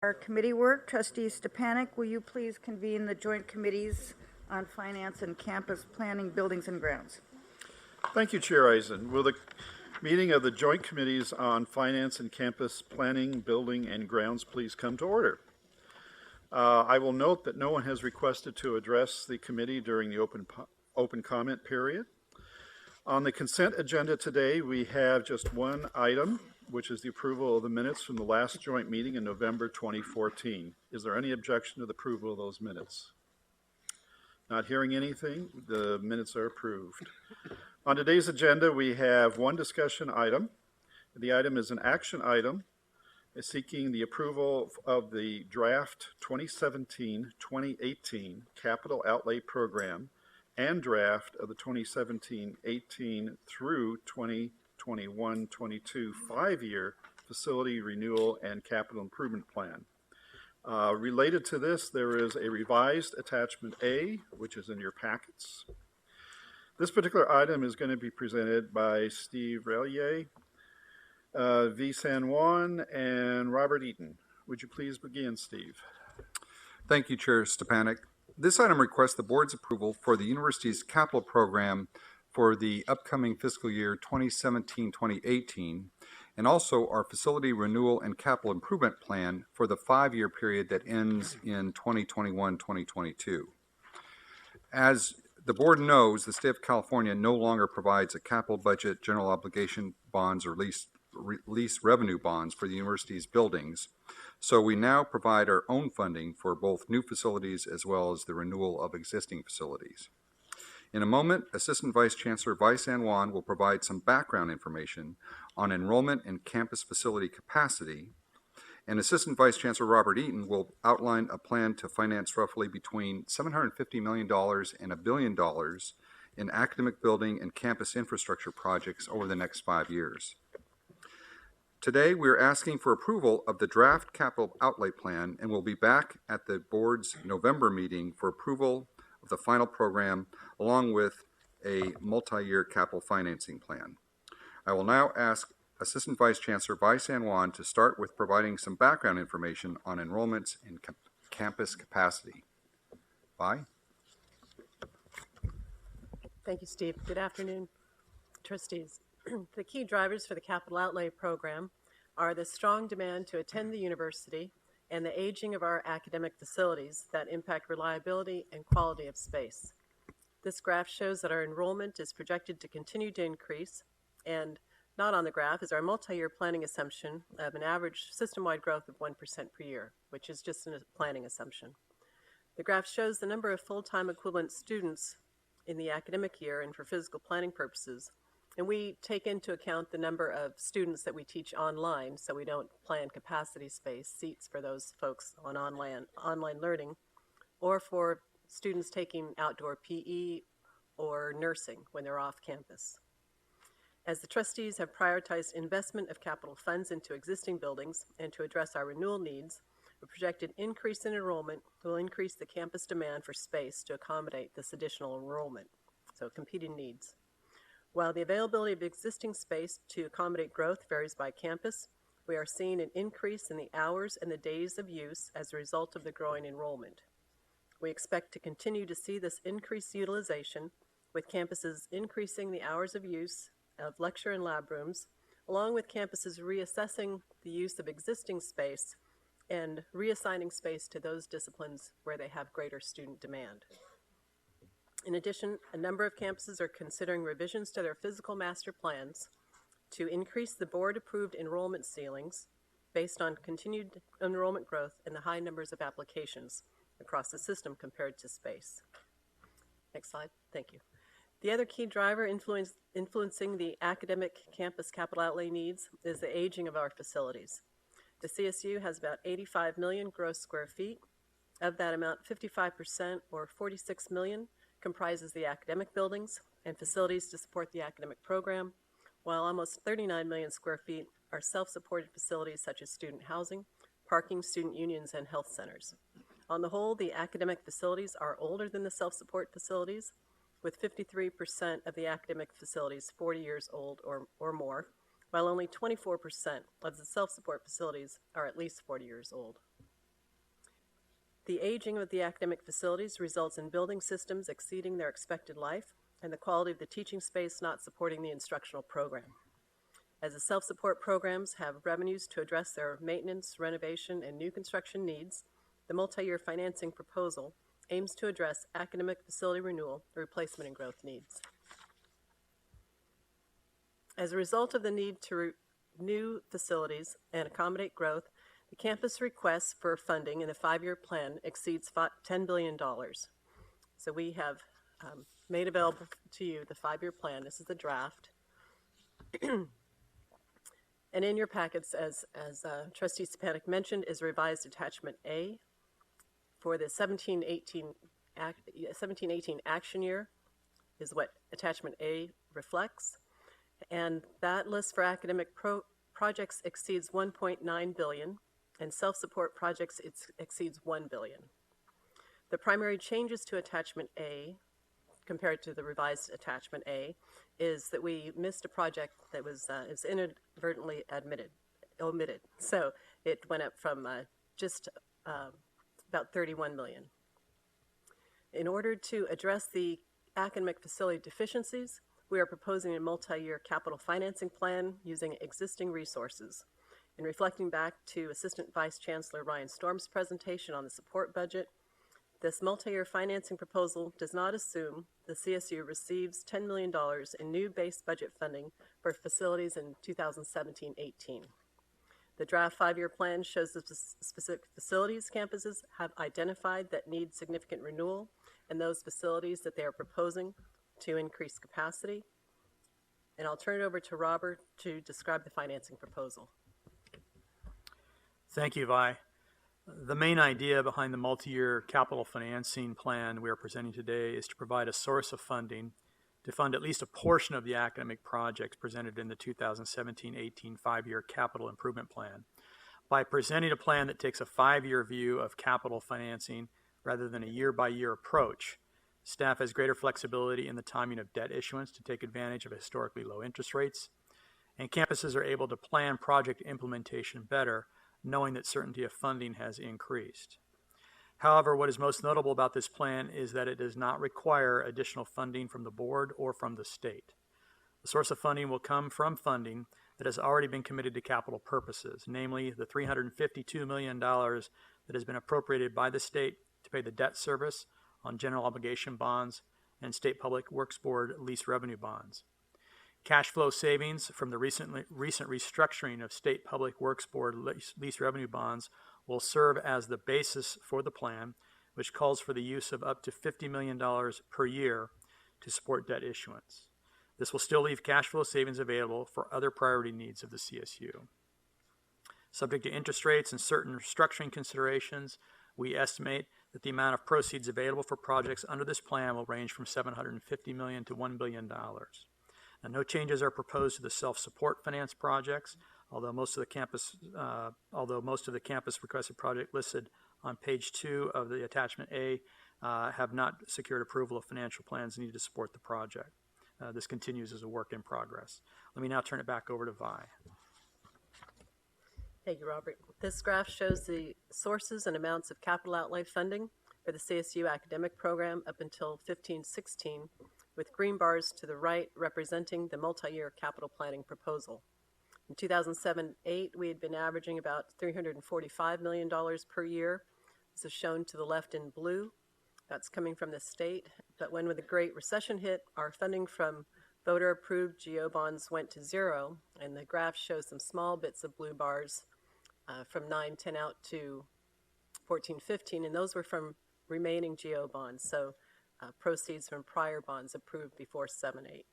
Our committee work. Trustee Stepanek, will you please convene the joint committees on finance and campus planning, buildings and grounds? Thank you, Chair Eisen. Will the meeting of the Joint Committees on Finance and Campus Planning, Building and Grounds please come to order? I will note that no one has requested to address the committee during the open comment period. On the consent agenda today, we have just one item, which is the approval of the minutes from the last joint meeting in November 2014. Is there any objection to the approval of those minutes? Not hearing anything, the minutes are approved. On today's agenda, we have one discussion item. The item is an action item seeking the approval of the draft 2017-2018 capital outlay program and draft of the 2017-18 through 2021-22 5-year facility renewal and capital improvement plan. Related to this, there is a revised attachment A, which is in your packets. This particular item is going to be presented by Steve Relier, V. San Juan, and Robert Eaton. Would you please begin, Steve? Thank you, Chair Stepanek. This item requests the board's approval for the university's capital program for the upcoming fiscal year 2017-2018, and also our facility renewal and capital improvement plan for the 5-year period that ends in 2021-2022. As the board knows, the state of California no longer provides a capital budget, general obligation bonds, or lease revenue bonds for the university's buildings. So we now provide our own funding for both new facilities as well as the renewal of existing facilities. In a moment, Assistant Vice Chancellor Vi San Juan will provide some background information on enrollment and campus facility capacity, and Assistant Vice Chancellor Robert Eaton will outline a plan to finance roughly between $750 million and $1 billion in academic building and campus infrastructure projects over the next 5 years. Today, we are asking for approval of the draft capital outlay plan, and we'll be back at the board's November meeting for approval of the final program, along with a multi-year capital financing plan. I will now ask Assistant Vice Chancellor Vi San Juan to start with providing some background information on enrollments and campus capacity. Vi? Thank you, Steve. Good afternoon, trustees. The key drivers for the capital outlay program are the strong demand to attend the university and the aging of our academic facilities that impact reliability and quality of space. This graph shows that our enrollment is projected to continue to increase, and not on the graph is our multi-year planning assumption of an average system-wide growth of 1% per year, which is just a planning assumption. The graph shows the number of full-time equivalent students in the academic year and for physical planning purposes, and we take into account the number of students that we teach online, so we don't plan capacity space, seats for those folks on online learning, or for students taking outdoor PE or nursing when they're off campus. As the trustees have prioritized investment of capital funds into existing buildings and to address our renewal needs, a projected increase in enrollment will increase the campus demand for space to accommodate this additional enrollment, so competing needs. While the availability of existing space to accommodate growth varies by campus, we are seeing an increase in the hours and the days of use as a result of the growing enrollment. We expect to continue to see this increased utilization, with campuses increasing the hours of use of lecture and lab rooms, along with campuses reassessing the use of existing space and reassigning space to those disciplines where they have greater student demand. In addition, a number of campuses are considering revisions to their physical master plans to increase the board-approved enrollment ceilings based on continued enrollment growth and the high numbers of applications across the system compared to space. Next slide. Thank you. The other key driver influencing the academic campus capital outlay needs is the aging of our facilities. The CSU has about 85 million gross square feet. Of that amount, 55%, or 46 million, comprises the academic buildings and facilities to support the academic program, while almost 39 million square feet are self-supported facilities such as student housing, parking, student unions, and health centers. On the whole, the academic facilities are older than the self-support facilities, with 53% of the academic facilities 40 years old or more, while only 24% of the self-support facilities are at least 40 years old. The aging of the academic facilities results in building systems exceeding their expected life and the quality of the teaching space not supporting the instructional program. As the self-support programs have revenues to address their maintenance, renovation, and new construction needs, the multi-year financing proposal aims to address academic facility renewal, replacement, and growth needs. As a result of the need to renew facilities and accommodate growth, the campus request for funding in the 5-year plan exceeds $10 billion. So we have made available to you the 5-year plan. This is the draft. And in your packets, as Trustee Stepanek mentioned, is revised attachment A for the 17-18 action year is what attachment A reflects. And that list for academic projects exceeds $1.9 billion, and self-support projects exceeds $1 billion. The primary changes to attachment A compared to the revised attachment A is that we missed a project that was inadvertently omitted. So it went up from just about $31 million. In order to address the academic facility deficiencies, we are proposing a multi-year capital financing plan using existing resources. In reflecting back to Assistant Vice Chancellor Ryan Storm's presentation on the support budget, this multi-year financing proposal does not assume the CSU receives $10 million in new base budget funding for facilities in 2017-18. The draft 5-year plan shows the specific facilities campuses have identified that need significant renewal and those facilities that they are proposing to increase capacity. And I'll turn it over to Robert to describe the financing proposal. Thank you, Vi. The main idea behind the multi-year capital financing plan we are presenting today is to provide a source of funding to fund at least a portion of the academic projects presented in the 2017-18 5-year capital improvement plan. By presenting a plan that takes a 5-year view of capital financing rather than a year-by-year approach, staff has greater flexibility in the timing of debt issuance to take advantage of historically low interest rates, and campuses are able to plan project implementation better, knowing that certainty of funding has increased. However, what is most notable about this plan is that it does not require additional funding from the board or from the state. The source of funding will come from funding that has already been committed to capital purposes, namely the $352 million that has been appropriated by the state to pay the debt service on general obligation bonds and State Public Works Board lease revenue bonds. Cash flow savings from the recent restructuring of State Public Works Board lease revenue bonds will serve as the basis for the plan, which calls for the use of up to $50 million per year to support debt issuance. This will still leave cash flow savings available for other priority needs of the CSU. Subject to interest rates and certain restructuring considerations, we estimate that the amount of proceeds available for projects under this plan will range from $750 million to $1 billion. Now, no changes are proposed to the self-support finance projects, although most of the campus requested project listed on page 2 of the attachment A have not secured approval of financial plans needed to support the project. This continues as a work in progress. Let me now turn it back over to Vi. Thank you, Robert. This graph shows the sources and amounts of capital outlay funding for the CSU academic program up until 15-16, with green bars to the right representing the multi-year capital planning proposal. In 2007-8, we had been averaging about $345 million per year. This is shown to the left in blue. That's coming from the state. But when the Great Recession hit, our funding from voter-approved GO bonds went to zero, and the graph shows some small bits of blue bars from 9-10 out to 14-15, and those were from remaining GO bonds, so proceeds from prior bonds approved before 7-8.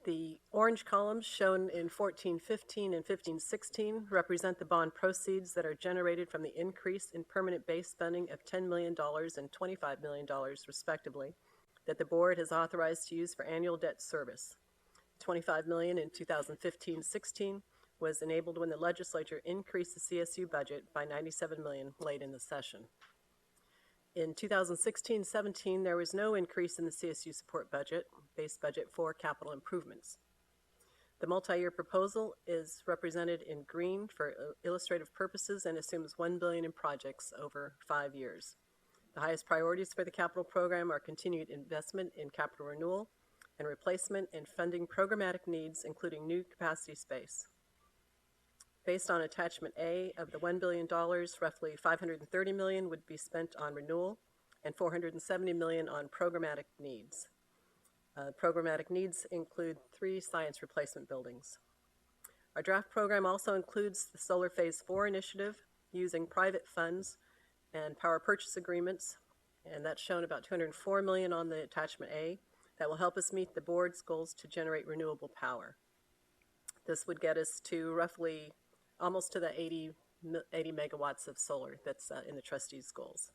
The orange columns shown in 14-15 and 15-16 represent the bond proceeds that are generated from the increase in permanent base funding of $10 million and $25 million, respectively, that the board has authorized to use for annual debt service. $25 million in 2015-16 was enabled when the legislature increased the CSU budget by $97 million late in the session. In 2016-17, there was no increase in the CSU support budget, base budget for capital improvements. The multi-year proposal is represented in green for illustrative purposes and assumes $1 billion in projects over 5 years. The highest priorities for the capital program are continued investment in capital renewal and replacement and funding programmatic needs, including new capacity space. Based on attachment A of the $1 billion, roughly $530 million would be spent on renewal and $470 million on programmatic needs. Programmatic needs include 3 science replacement buildings. Our draft program also includes the Solar Phase 4 initiative using private funds and power purchase agreements, and that's shown about $204 million on the attachment A. That will help us meet the board's goals to generate renewable power. This would get us to roughly almost to the 80 megawatts of solar that's in the trustees' goals.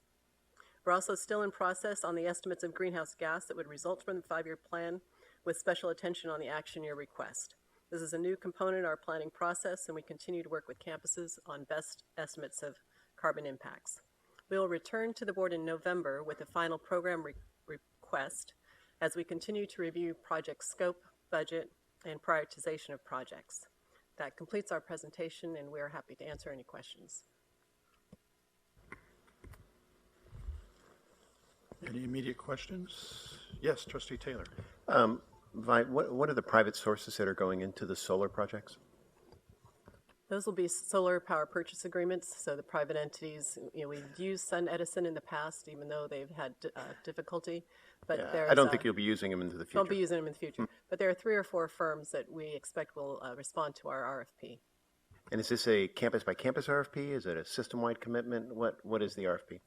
We're also still in process on the estimates of greenhouse gas that would result from the 5-year plan, with special attention on the action year request. This is a new component in our planning process, and we continue to work with campuses on best estimates of carbon impacts. We will return to the board in November with a final program request as we continue to review project scope, budget, and prioritization of projects. That completes our presentation, and we are happy to answer any questions. Any immediate questions? Yes, Trustee Taylor. Vi, what are the private sources that are going into the solar projects? Those will be solar power purchase agreements, so the private entities, we've used SunEdison in the past, even though they've had difficulty. But I don't think you'll be using them into the future. Won't be using them in the future. But there are 3 or 4 firms that we expect will respond to our RFP. And is this a campus-by-campus RFP? Is it a system-wide commitment? What is the RFP?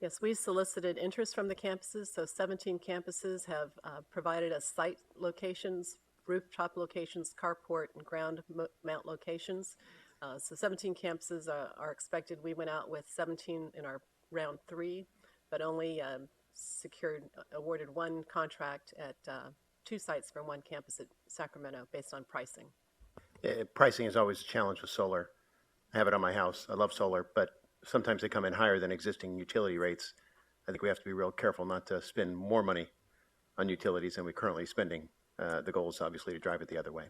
Yes, we solicited interest from the campuses, so 17 campuses have provided us site locations, rooftop locations, carport, and ground mount locations. So 17 campuses are expected. We went out with 17 in our round 3, but only awarded 1 contract at 2 sites for 1 campus at Sacramento based on pricing. Pricing is always a challenge with solar. I have it on my house. I love solar, but sometimes they come in higher than existing utility rates. I think we have to be real careful not to spend more money on utilities than we're currently spending. The goal is obviously to drive it the other way.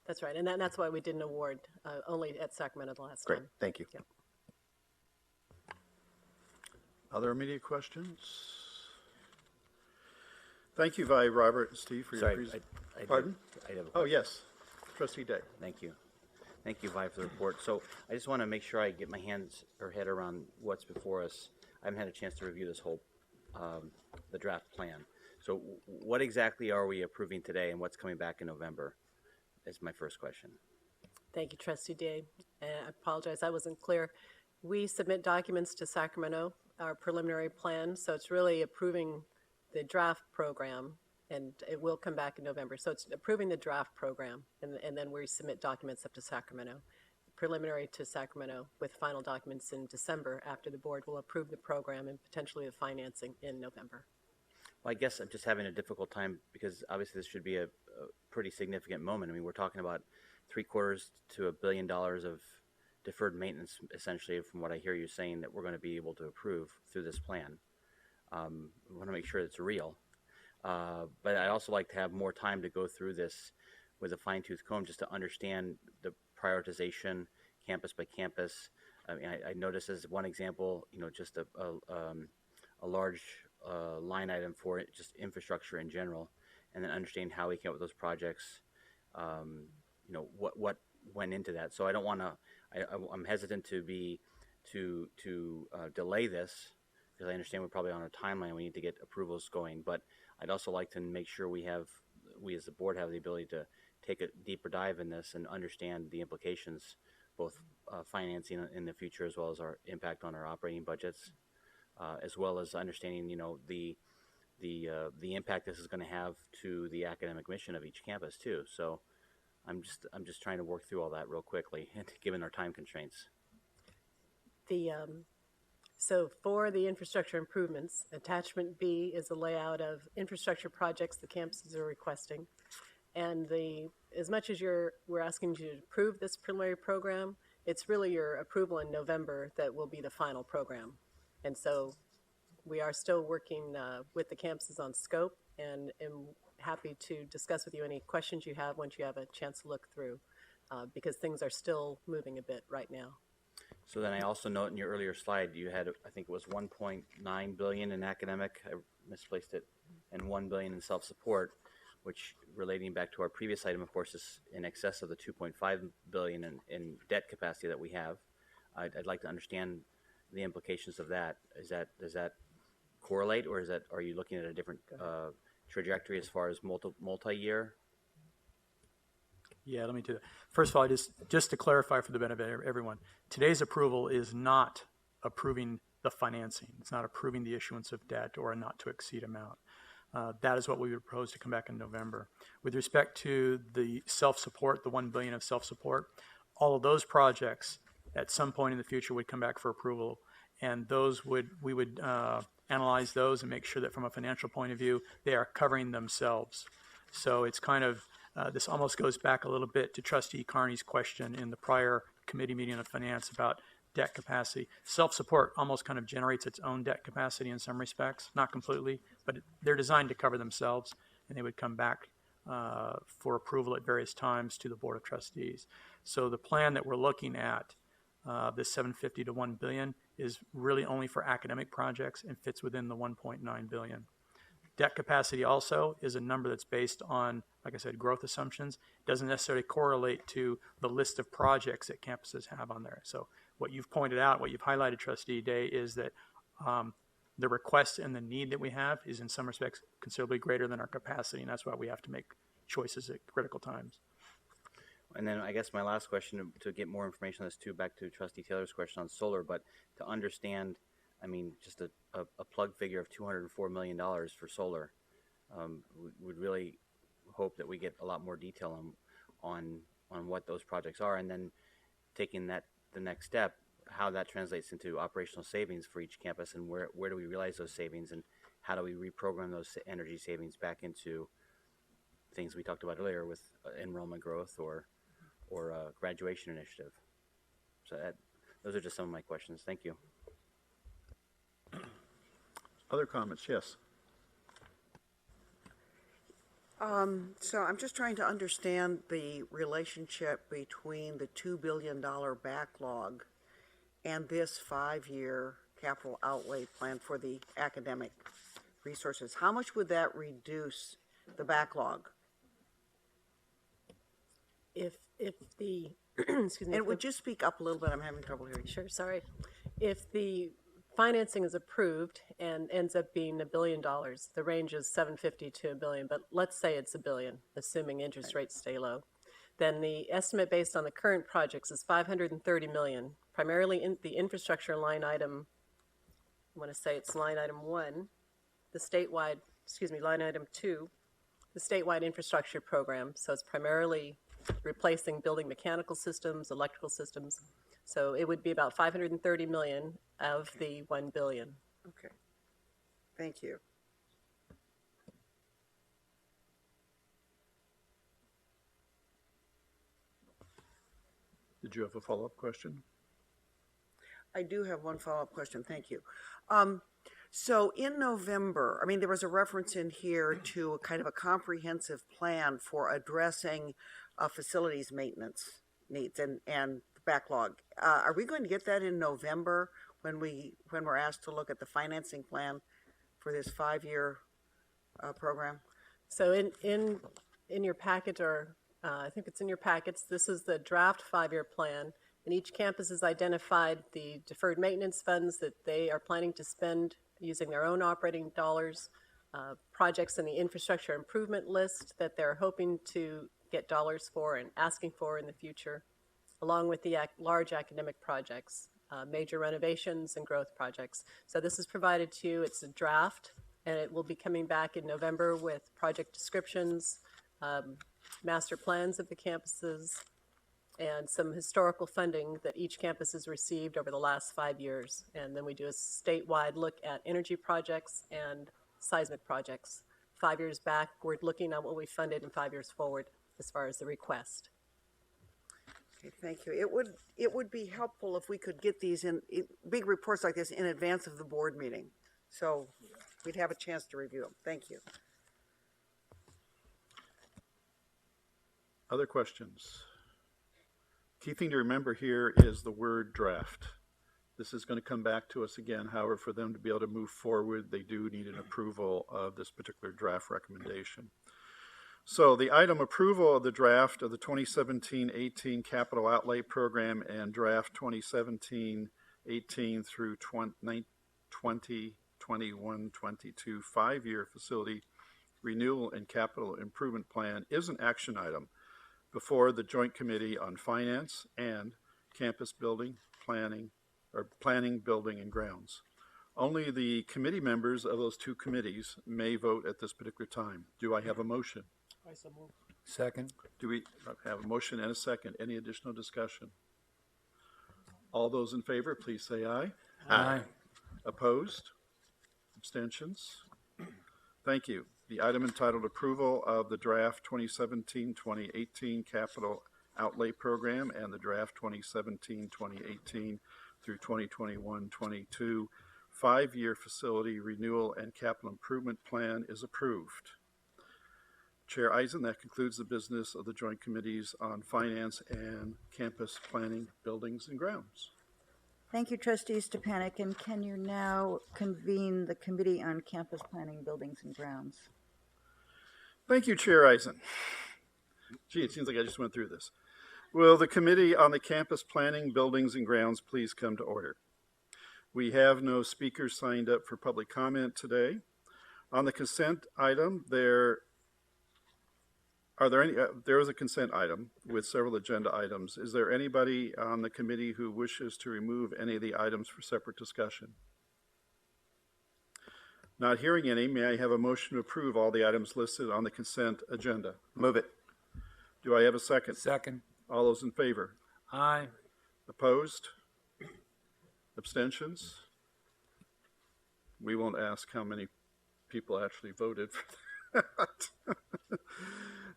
That's right, and that's why we did an award only at Sacramento the last Great, time. thank you. Yep. Other immediate questions? Thank you, Vi, Robert, and Steve, for your Sorry, presentation. I did- Pardon? I have a Oh, question. yes. Trustee Day. Thank you. Thank you, Vi, for the report. So I just want to make sure I get my hands or head around what's before us. I haven't had a chance to review this whole, the draft plan. So what exactly are we approving today, and what's coming back in November? Is my first question. Thank you, Trustee Day. And I apologize, I wasn't clear. We submit documents to Sacramento, our preliminary plan, so it's really approving the draft program, and it will come back in November. So it's approving the draft program, and then we submit documents up to Sacramento, preliminary to Sacramento, with final documents in December after the board will approve the program and potentially the financing in November. Well, I guess I'm just having a difficult time because obviously this should be a pretty significant moment. I mean, we're talking about $750 to $1 billion of deferred maintenance, essentially, from what I hear you saying, that we're going to be able to approve through this plan. We want to make sure it's real. But I'd also like to have more time to go through this with a fine-tooth comb just to understand the prioritization campus by campus. I mean, I noticed as one example, just a large line item for it, just infrastructure in general, and then understanding how we came up with those projects, what went into that. So I don't want to, I'm hesitant to delay this, because I understand we're probably on a timeline. We need to get approvals going, but I'd also like to make sure we as the board have the ability to take a deeper dive in this and understand the implications, both financing in the future as well as our impact on our operating budgets, as well as understanding, the impact this is going to have to the academic mission of each campus too. So I'm just trying to work through all that real quickly, given our time constraints. So for the infrastructure improvements, attachment B is a layout of infrastructure projects the campuses are requesting. And as much as we're asking you to approve this preliminary program, it's really your approval in November that will be the final program. And so we are still working with the campuses on scope, and happy to discuss with you any questions you have once you have a chance to look through, because things are still moving a bit right now. So then I also note in your earlier slide, you had, I think it was 1.9 billion in academic, I misplaced it, and 1 billion in self-support, which, relating back to our previous item, of course, is in excess of the 2.5 billion in debt capacity that we have. I'd like to understand the implications of that. Does that correlate, or are you looking at a different trajectory as far as multi-year? Yeah, let me do that. First of all, just to clarify for the benefit of everyone, today's approval is not approving the financing. It's not approving the issuance of debt or a not to exceed amount. That is what we would propose to come back in November. With respect to the self-support, the 1 billion of self-support, all of those projects at some point in the future would come back for approval, and we would analyze those and make sure that from a financial point of view, they are covering themselves. So it's kind of, this almost goes back a little bit to Trustee Carney's question in the prior committee meeting of finance about debt capacity. Self-support almost kind of generates its own debt capacity in some respects, not completely, but they're designed to cover themselves, and they would come back for approval at various times to the Board of Trustees. So the plan that we're looking at, this 750 to 1 billion, is really only for academic projects and fits within the 1.9 billion. Debt capacity also is a number that's based on, like I said, growth assumptions. It doesn't necessarily correlate to the list of projects that campuses have on there. So what you've pointed out, what you've highlighted, Trustee Day, is that the request and the need that we have is in some respects considerably greater than our capacity, and that's why we have to make choices at critical times. And then I guess my last question, to get more information on this too, back to Trustee Taylor's question on solar, but to understand, I mean, just a plug figure of $204 million for solar, would really hope that we get a lot more detail on what those projects are, and then taking that the next step, how that translates into operational savings for each campus, and where do we realize those savings, and how do we reprogram those energy savings back into things we talked about earlier with enrollment growth or graduation initiative. So those are just some of my questions. Thank you. Other comments? Yes. So I'm just trying to understand the relationship between the $2 billion backlog and this 5-year capital outlay plan for the academic resources. How much would that reduce the backlog? If the, excuse me. And would you speak up a little bit? I'm having trouble hearing. Sure, sorry. If the financing is approved and ends up being $1 billion, the range is 750 to $1 billion, but let's say it's $1 billion, assuming interest rates stay low, then the estimate based on the current projects is 530 million, primarily in the infrastructure line item. I want to say it's line item 1, the statewide, line item 2, the statewide infrastructure program. So it's primarily replacing building mechanical systems, electrical systems. So it would be about 530 million of the 1 billion. Okay. Thank you. Did you have a follow-up question? I do have one follow-up question. Thank you. So in November, I mean, there was a reference in here to a kind of a comprehensive plan for addressing facilities maintenance needs and backlog. Are we going to get that in November when we're asked to look at the financing plan for this 5-year program? So in your packet, or I think it's in your packets, this is the draft 5-year plan, and each campus has identified the deferred maintenance funds that they are planning to spend using their own operating dollars, projects in the infrastructure improvement list that they're hoping to get dollars for and asking for in the future, along with the large academic projects, major renovations and growth projects. So this is provided to you. It's a draft, and it will be coming back in November with project descriptions, master plans of the campuses, and some historical funding that each campus has received over the last 5 years. And then we do a statewide look at energy projects and seismic projects. 5 years back, we're looking at what we funded, and 5 years forward as far as the request. Okay, thank you. It would be helpful if we could get these big reports like this in advance of the board meeting, so we'd have a chance to review them. Thank you. Other questions? Key thing to remember here is the word draft. This is going to come back to us again. However, for them to be able to move forward, they do need an approval of this particular draft recommendation. So the item approval of the draft of the 2017-18 capital outlay program and draft 2017-18 through 2021-22 5-year facility renewal and capital improvement plan is an action item before the Joint Committee on Finance and Campus Building, Planning, Building, and Grounds. Only the committee members of those two committees may vote at this particular time. Do I have a motion? Second. Do we have a motion and a second? Any additional discussion? All those in favor, please say aye. Aye. Opposed? Abstentions? Thank you. The item entitled Approval of the Draft 2017-2018 Capital Outlay Program and the Draft 2017-2018 through 2021-22 5-year Facility Renewal and Capital Improvement Plan is approved. Chair Eisen, that concludes the business of the Joint Committees on Finance and Campus Planning, Buildings, and Grounds. Thank you, Trustee Stepanek, and can you now convene the Committee on Campus Planning, Buildings, and Grounds? Thank you, Chair Eisen. Gee, it seems like I just went through this. Will the Committee on the Campus Planning, Buildings, and Grounds please come to order? We have no speakers signed up for public comment today. On the consent item, there is a consent item with several agenda items. Is there anybody on the committee who wishes to remove any of the items for separate discussion? Not hearing any, may I have a motion to approve all the items listed on the consent agenda? Move it. Do I have a second? Second. All those in favor? Aye. Opposed? Abstentions? We won't ask how many people actually voted for that.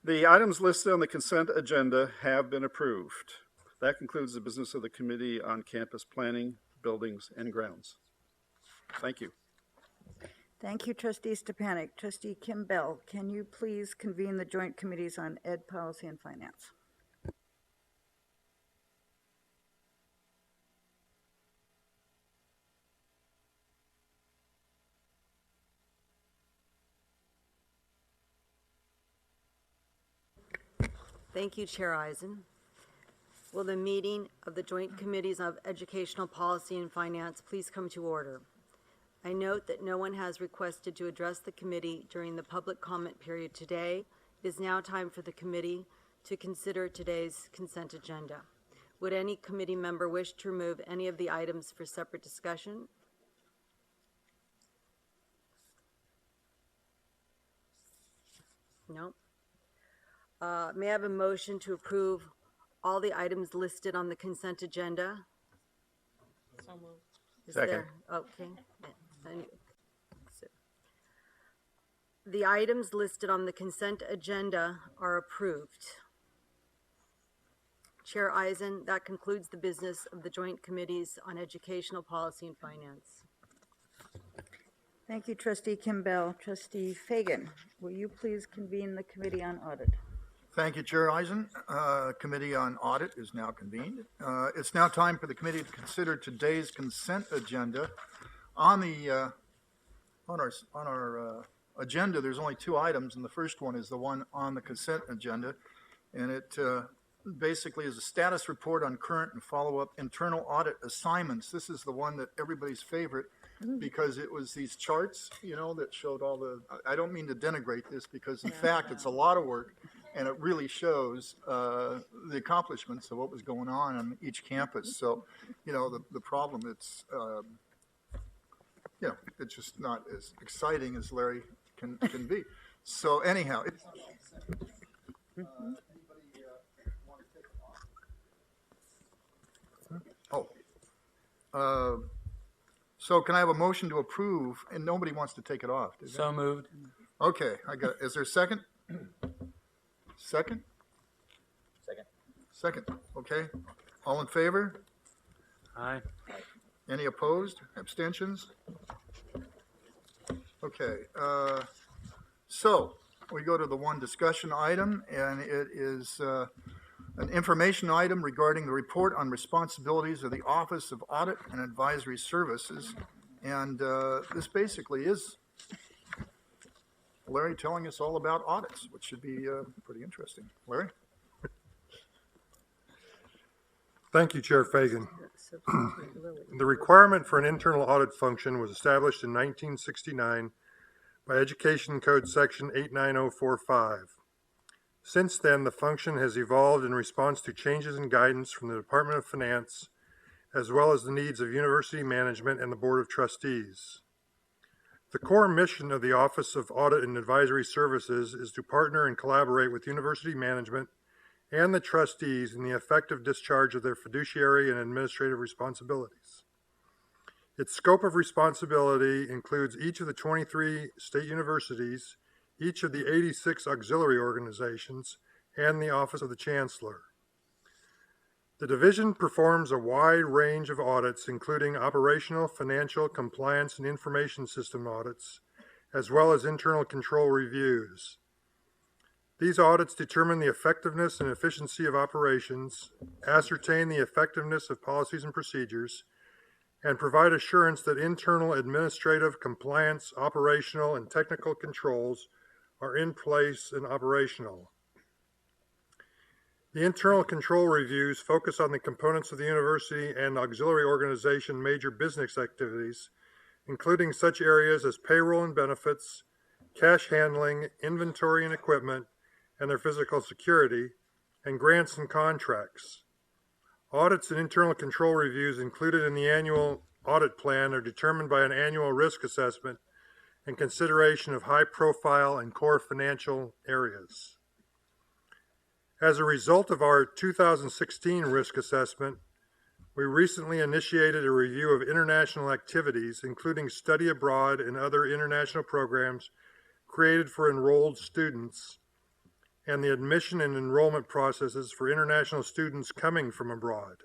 The items listed on the consent agenda have been approved. That concludes the business of the Committee on Campus Planning, Buildings, and Grounds. Thank you. Thank you, Trustee Stepanek. Trustee Kim Bell, can you please convene the Joint Committees on Ed, Policy, and Finance? Thank you, Chair Eisen. Will the meeting of the Joint Committees of Educational Policy and Finance please come to order? I note that no one has requested to address the committee during the public comment period today. It is now time for the committee to consider today's consent agenda. Would any committee member wish to remove any of the items for separate discussion? No. May I have a motion to approve all the items listed on the consent agenda? So moved. Is Second. there- Okay. So, the items listed on the consent agenda are approved. Chair Eisen, that concludes the business of the Joint Committees on Educational Policy and Finance. Thank you, Trustee Kim Bell. Trustee Fagan, will you please convene the Committee on Audit? Thank you, Chair Eisen. Committee on Audit is now convened. It's now time for the committee to consider today's consent agenda. On our agenda, there's only 2 items, and the first one is the one on the consent agenda, and it basically is a status report on current and follow-up internal audit assignments. This is the one that everybody's favorite because it was these charts, that showed all the. I don't mean to denigrate this because, in fact, it's a lot of work. And it really shows the accomplishments of what was going on each campus. So, the problem, it's just not as exciting as Larry can be. So anyhow. So can I have a motion to approve? And nobody wants to take it off. So moved. Okay, is there a second? Second? Second, okay. All in favor? Aye. Any opposed? Abstentions? Okay, so we go to the one discussion item, and it is an information item regarding the report on responsibilities of the Office of Audit and Advisory Services. And this basically is Larry telling us all about audits, which should be pretty interesting. Larry? Thank you, Chair Fagan. The requirement for an internal audit function was established in 1969 by Education Code Section 89045. Since then, the function has evolved in response to changes in guidance from the Department of Finance, as well as the needs of university management and the Board of Trustees. The core mission of the Office of Audit and Advisory Services is to partner and collaborate with university management and the trustees in the effective discharge of their fiduciary and administrative responsibilities. Its scope of responsibility includes each of the 23 state universities, each of the 86 auxiliary organizations, and the Office of the Chancellor. The division performs a wide range of audits, including operational, financial, compliance, and information system audits, as well as internal control reviews. These audits determine the effectiveness and efficiency of operations, ascertain the effectiveness of policies and procedures, and provide assurance that internal administrative, compliance, operational, and technical controls are in place and operational. The internal control reviews focus on the components of the university and auxiliary organization major business activities, including such areas as payroll and benefits, cash handling, inventory and equipment, and their physical security, and grants and contracts. Audits and internal control reviews included in the annual audit plan are determined by an annual risk assessment and consideration of high profile and core financial areas. As a result of our 2016 risk assessment, we recently initiated a review of international activities, including study abroad and other international programs created for enrolled students, and the admission and enrollment processes for international students coming from abroad.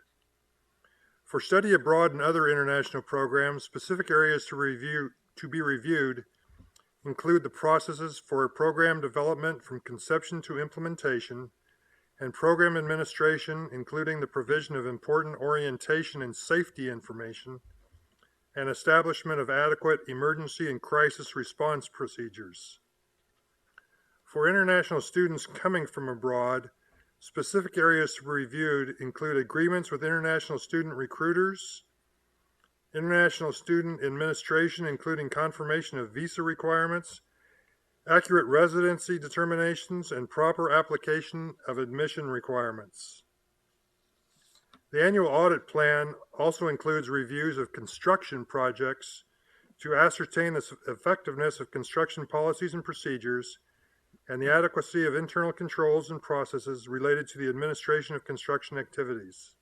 For study abroad and other international programs, specific areas to be reviewed include the processes for program development from conception to implementation, and program administration, including the provision of important orientation and safety information, and establishment of adequate emergency and crisis response procedures. For international students coming from abroad, specific areas to be reviewed include agreements with international student recruiters, international student administration, including confirmation of visa requirements, accurate residency determinations, and proper application of admission requirements. The annual audit plan also includes reviews of construction projects to ascertain the effectiveness of construction policies and procedures and the adequacy of internal controls and processes related to the administration of construction activities.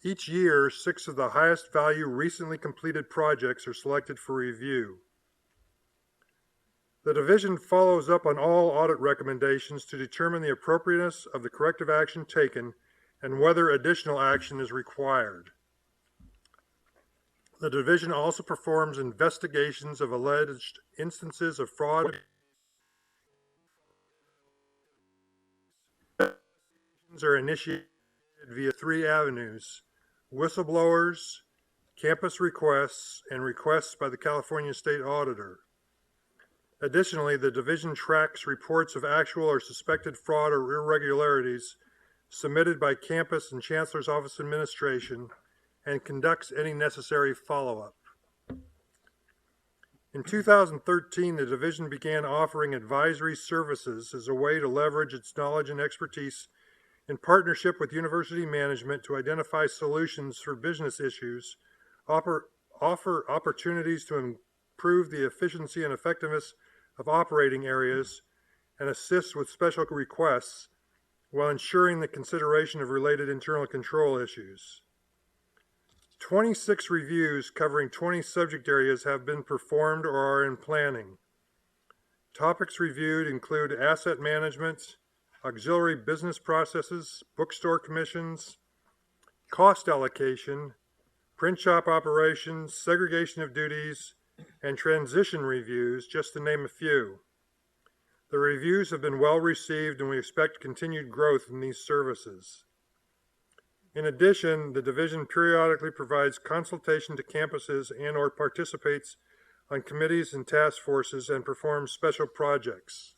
Each year, 6 of the highest value recently completed projects are selected for review. The division follows up on all audit recommendations to determine the appropriateness of the corrective action taken and whether additional action is required. The division also performs investigations of alleged instances of fraud are initiated via 3 avenues: whistleblowers, campus requests, and requests by the California State Auditor. Additionally, the division tracks reports of actual or suspected fraud or irregularities submitted by campus and Chancellor's Office Administration and conducts any necessary follow-up. In 2013, the division began offering advisory services as a way to leverage its knowledge and expertise in partnership with university management to identify solutions for business issues, offer opportunities to improve the efficiency and effectiveness of operating areas, and assist with special requests while ensuring the consideration of related internal control issues. 26 reviews covering 20 subject areas have been performed or are in planning. Topics reviewed include asset management, auxiliary business processes, bookstore commissions, cost allocation, print shop operations, segregation of duties, and transition reviews, just to name a few. The reviews have been well received and we expect continued growth in these services. In addition, the division periodically provides consultation to campuses and/or participates on committees and task forces and performs special projects.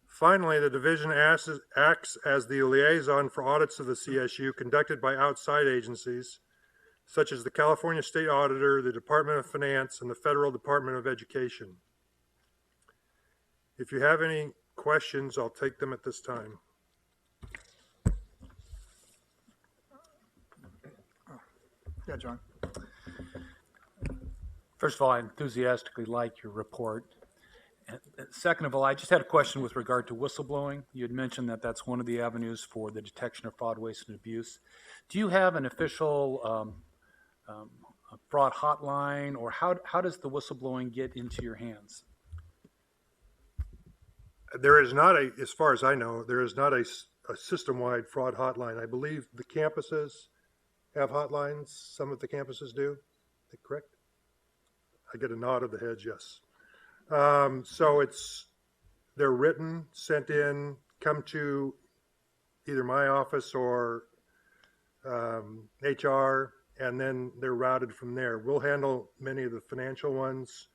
Finally, the division acts as the liaison for audits of the CSU conducted by outside agencies, such as the California State Auditor, the Department of Finance, and the Federal Department of Education. If you have any questions, I'll take them at this time. Yeah, John. First of all, I enthusiastically like your report. And second of all, I just had a question with regard to whistleblowing. You had mentioned that that's one of the avenues for the detection of fraud, waste, and abuse. Do you have an official fraud hotline, or how does the whistleblowing get into your hands? There is not a, as far as I know, there is not a system-wide fraud hotline. I believe the campuses have hotlines. Some of the campuses do. Is that correct? I get a nod of the heads, yes. So they're written, sent in, come to either my office or HR, and then they're routed from there. We'll handle many of the financial ones,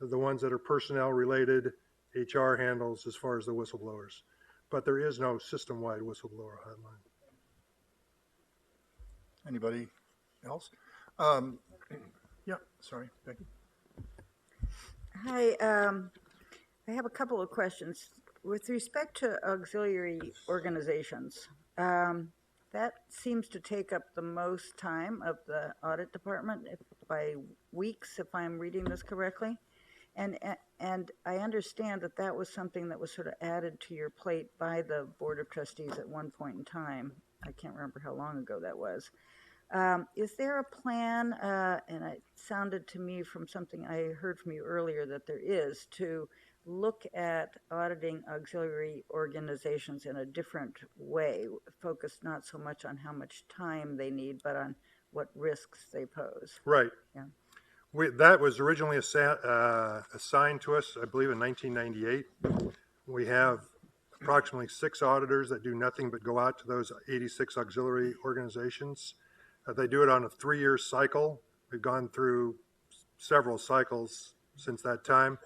the ones that are personnel related. HR handles as far as the whistleblowers, but there is no system-wide whistleblower hotline. Anybody else? Yeah, sorry, Becky. Hi, I have a couple of questions. With respect to auxiliary organizations, that seems to take up the most time of the audit department by weeks, if I'm reading this correctly. And I understand that that was something that was sort of added to your plate by the Board of Trustees at one point in time. I can't remember how long ago that was. Is there a plan, and it sounded to me from something I heard from you earlier that there is, to look at auditing auxiliary organizations in a different way, focused not so much on how much time they need, but on what risks they pose? Right. Yeah. That was originally assigned to us, I believe, in 1998. We have approximately 6 auditors that do nothing but go out to those 86 auxiliary organizations. They do it on a 3-year cycle. We've gone through several cycles since that time.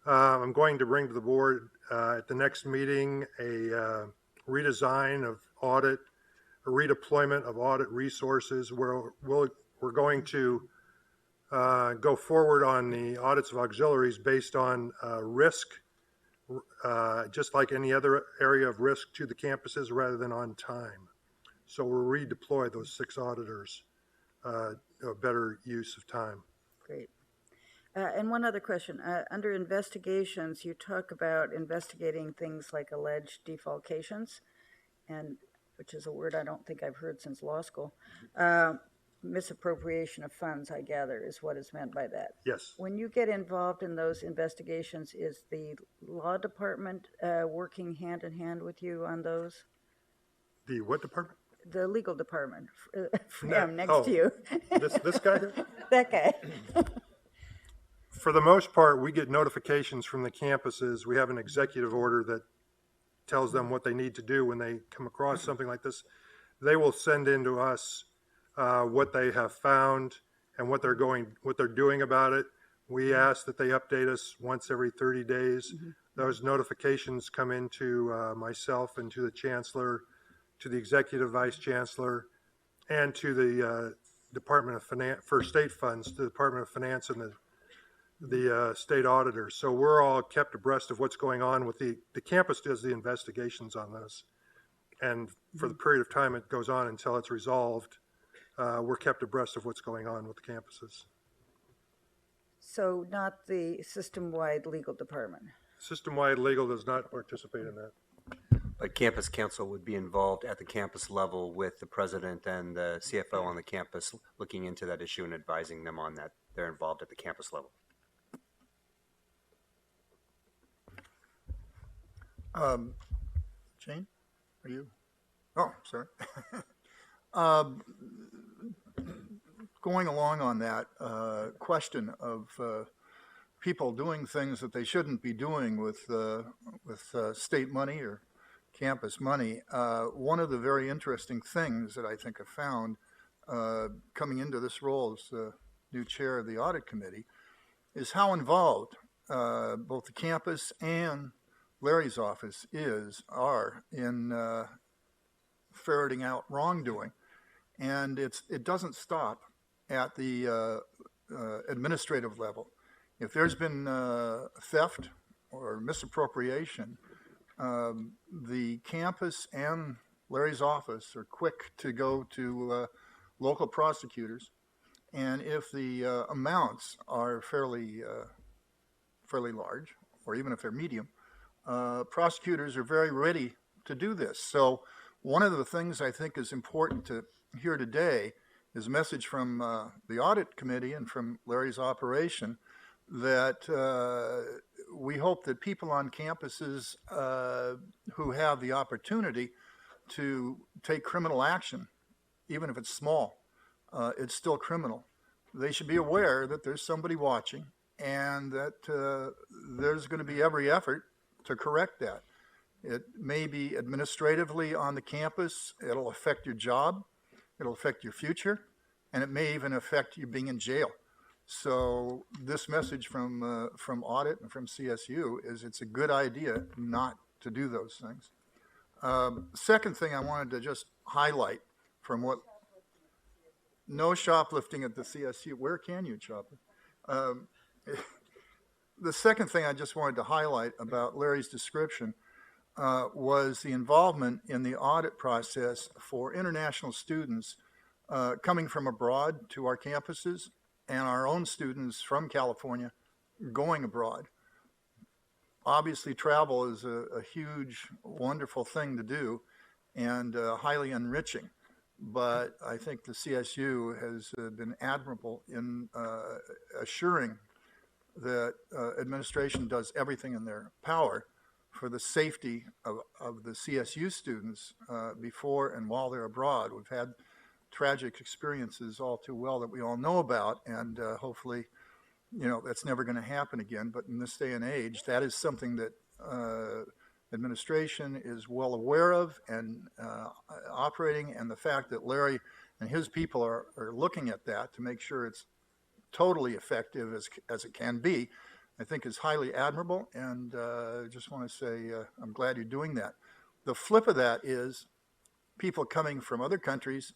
I'm going to bring to the board at the next meeting a redesign of audit, a redeployment of audit resources where we're going to go forward on the audits of auxiliaries based on risk, just like any other area of risk to the campuses rather than on time. So we'll redeploy those 6 auditors, a better use of time. Great. And one other question. Under investigations, you talk about investigating things like alleged defalcations, and which is a word I don't think I've heard since law school. Misappropriation of funds, I gather, is what is meant by that. Yes. When you get involved in those investigations, is the law department working hand in hand with you on those? The what department? The legal department. No. Next to you. This guy here? That guy. For the most part, we get notifications from the campuses. We have an executive order that tells them what they need to do when they come across something like this. They will send in to us what they have found and what they're doing about it. We ask that they update us once every 30 days. Mm-hmm. Those notifications come into myself and to the chancellor, to the executive vice chancellor, and to the Department of Finance for state funds, to the Department of Finance and the state auditor. So we're all kept abreast of what's going on with the campus does the investigations on this. And for the period of time it goes on until it's resolved, we're kept abreast of what's going on with the campuses. So not the system-wide legal department? System-wide legal does not participate in that. But campus council would be involved at the campus level with the president and the CFO on the campus looking into that issue and advising them on that. They're involved at the campus level. Jane, are you? Oh, sorry. Going along on that question of people doing things that they shouldn't be doing with state money or campus money. One of the very interesting things that I think I found coming into this role as the new chair of the audit committee is how involved both the campus and Larry's office are in ferreting out wrongdoing. And it doesn't stop at the administrative level. If there's been theft or misappropriation, the campus and Larry's office are quick to go to local prosecutors. And if the amounts are fairly large, or even if they're medium, prosecutors are very ready to do this. So one of the things I think is important to hear today is a message from the audit committee and from Larry's operation that we hope that people on campuses who have the opportunity to take criminal action, even if it's small, it's still criminal. They should be aware that there's somebody watching and that there's going to be every effort to correct that. It may be administratively on the campus. It'll affect your job. It'll affect your future. And it may even affect you being in jail. So this message from audit and from CSU is it's a good idea not to do those things. Second thing I wanted to just highlight from what, no shoplifting at the CSU. Where can you shoplift? The second thing I just wanted to highlight about Larry's description was the involvement in the audit process for international students coming from abroad to our campuses and our own students from California going abroad. Obviously, travel is a huge, wonderful thing to do and highly enriching. But I think the CSU has been admirable in assuring that administration does everything in their power for the safety of the CSU students before and while they're abroad. We've had tragic experiences all too well that we all know about, and hopefully, that's never going to happen again. But in this day and age, that is something that administration is well aware of and operating, and the fact that Larry and his people are looking at that to make sure it's totally effective as it can be, I think is highly admirable, and I just want to say I'm glad you're doing that. The flip of that is people coming from other countries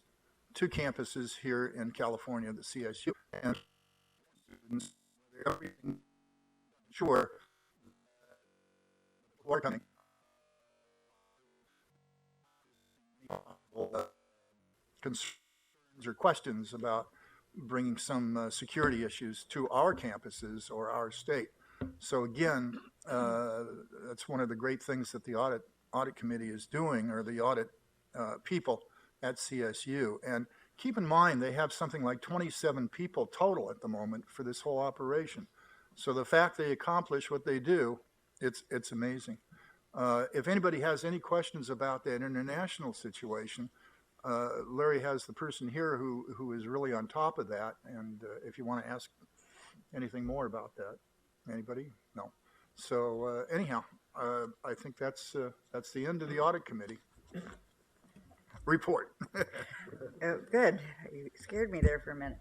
to campuses here in California, the CSU, and students, sure, who are coming. Concerns or questions about bringing some security issues to our campuses or our state. So again, that's one of the great things that the audit committee is doing, or the audit people at CSU. And keep in mind, they have something like 27 people total at the moment for this whole operation. So the fact they accomplish what they do, it's amazing. If anybody has any questions about that international situation, Larry has the person here who is really on top of that. And if you want to ask anything more about that, anybody? No. So anyhow, I think that's the end of the audit committee report. Oh, good. You scared me there for a minute.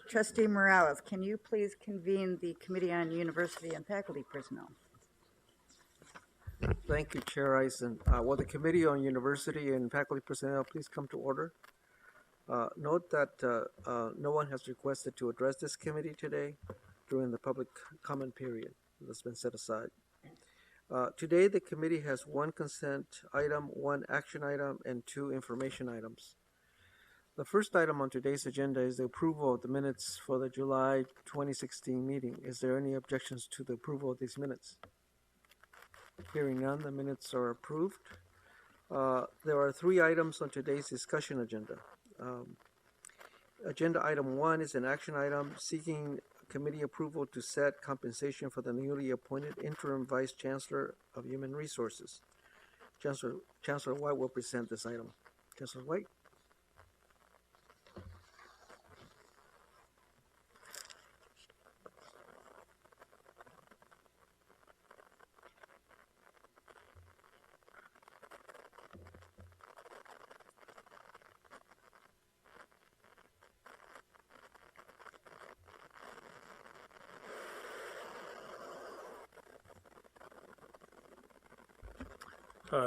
Trustee Morales, can you please convene the Committee on University and Faculty Personnel? Thank you, Chair Eisen. Will the Committee on University and Faculty Personnel please come to order? Note that no one has requested to address this committee today during the public comment period that's been set aside. Today, the committee has one consent item, one action item, and two information items. The first item on today's agenda is the approval of the minutes for the July 2016 meeting. Is there any objections to the approval of these minutes? Hearing none, the minutes are approved. There are three items on today's discussion agenda. Agenda item 1 is an action item seeking committee approval to set compensation for the newly appointed interim Vice Chancellor of Human Resources. Chancellor White will present this item. Chancellor White.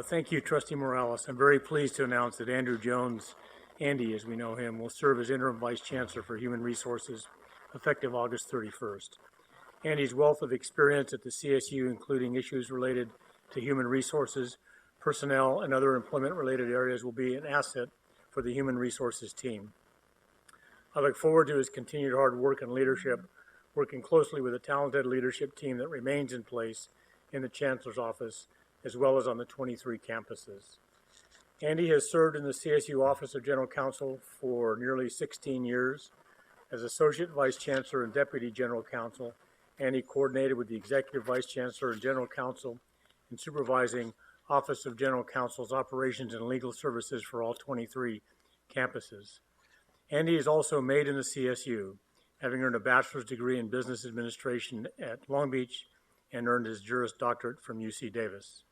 Thank you, Trustee Morales. I'm very pleased to announce that Andrew Jones, Andy as we know him, will serve as Interim Vice Chancellor for Human Resources effective August 31st. Andy's wealth of experience at the CSU, including issues related to human resources, personnel, and other employment-related areas, will be an asset for the Human Resources team. I look forward to his continued hard work and leadership, working closely with a talented leadership team that remains in place in the Chancellor's office, as well as on the 23 campuses. Andy has served in the CSU Office of General Counsel for nearly 16 years. As Associate Vice Chancellor and Deputy General Counsel, Andy coordinated with the Executive Vice Chancellor and General Counsel in supervising Office of General Counsel's operations and legal services for all 23 campuses. Andy is also made in the CSU, having earned a bachelor's degree in business administration at Long Beach and earned his Juris Doctorate from UC Davis.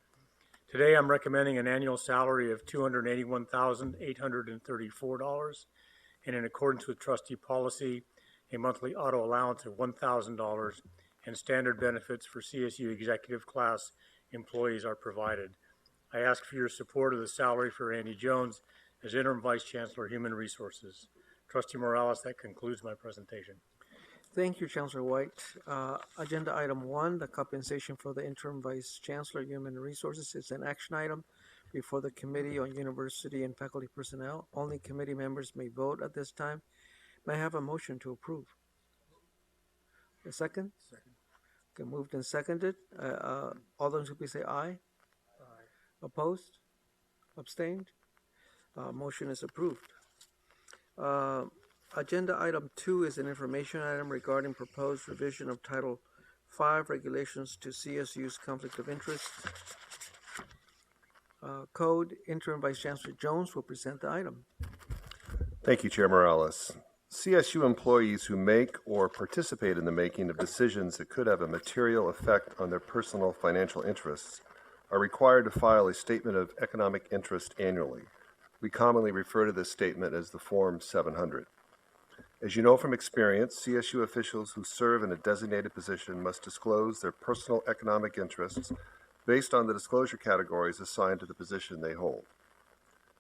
Today, I'm recommending an annual salary of $281,834, and in accordance with trustee policy, a monthly auto allowance of $1,000 and standard benefits for CSU executive class employees are provided. I ask for your support of the salary for Andy Jones as Interim Vice Chancellor, Human Resources. Trustee Morales, that concludes my presentation. Thank you, Chancellor White. Agenda item 1, the compensation for the Interim Vice Chancellor, Human Resources, is an action item before the Committee on University and Faculty Personnel. Only committee members may vote at this time. May I have a motion to approve? A second? Second. Okay, moved and seconded. All those who please say aye. Aye. Opposed? Abstained? Motion is approved. Agenda item 2 is an information item regarding proposed revision of Title 5 regulations to CSU's conflict of interest code. Interim Vice Chancellor Jones will present the item. Thank you, Chair Morales. CSU employees who make or participate in the making of decisions that could have a material effect on their personal financial interests are required to file a statement of economic interest annually. We commonly refer to this statement as the Form 700. As you know from experience, CSU officials who serve in a designated position must disclose their personal economic interests based on the disclosure categories assigned to the position they hold.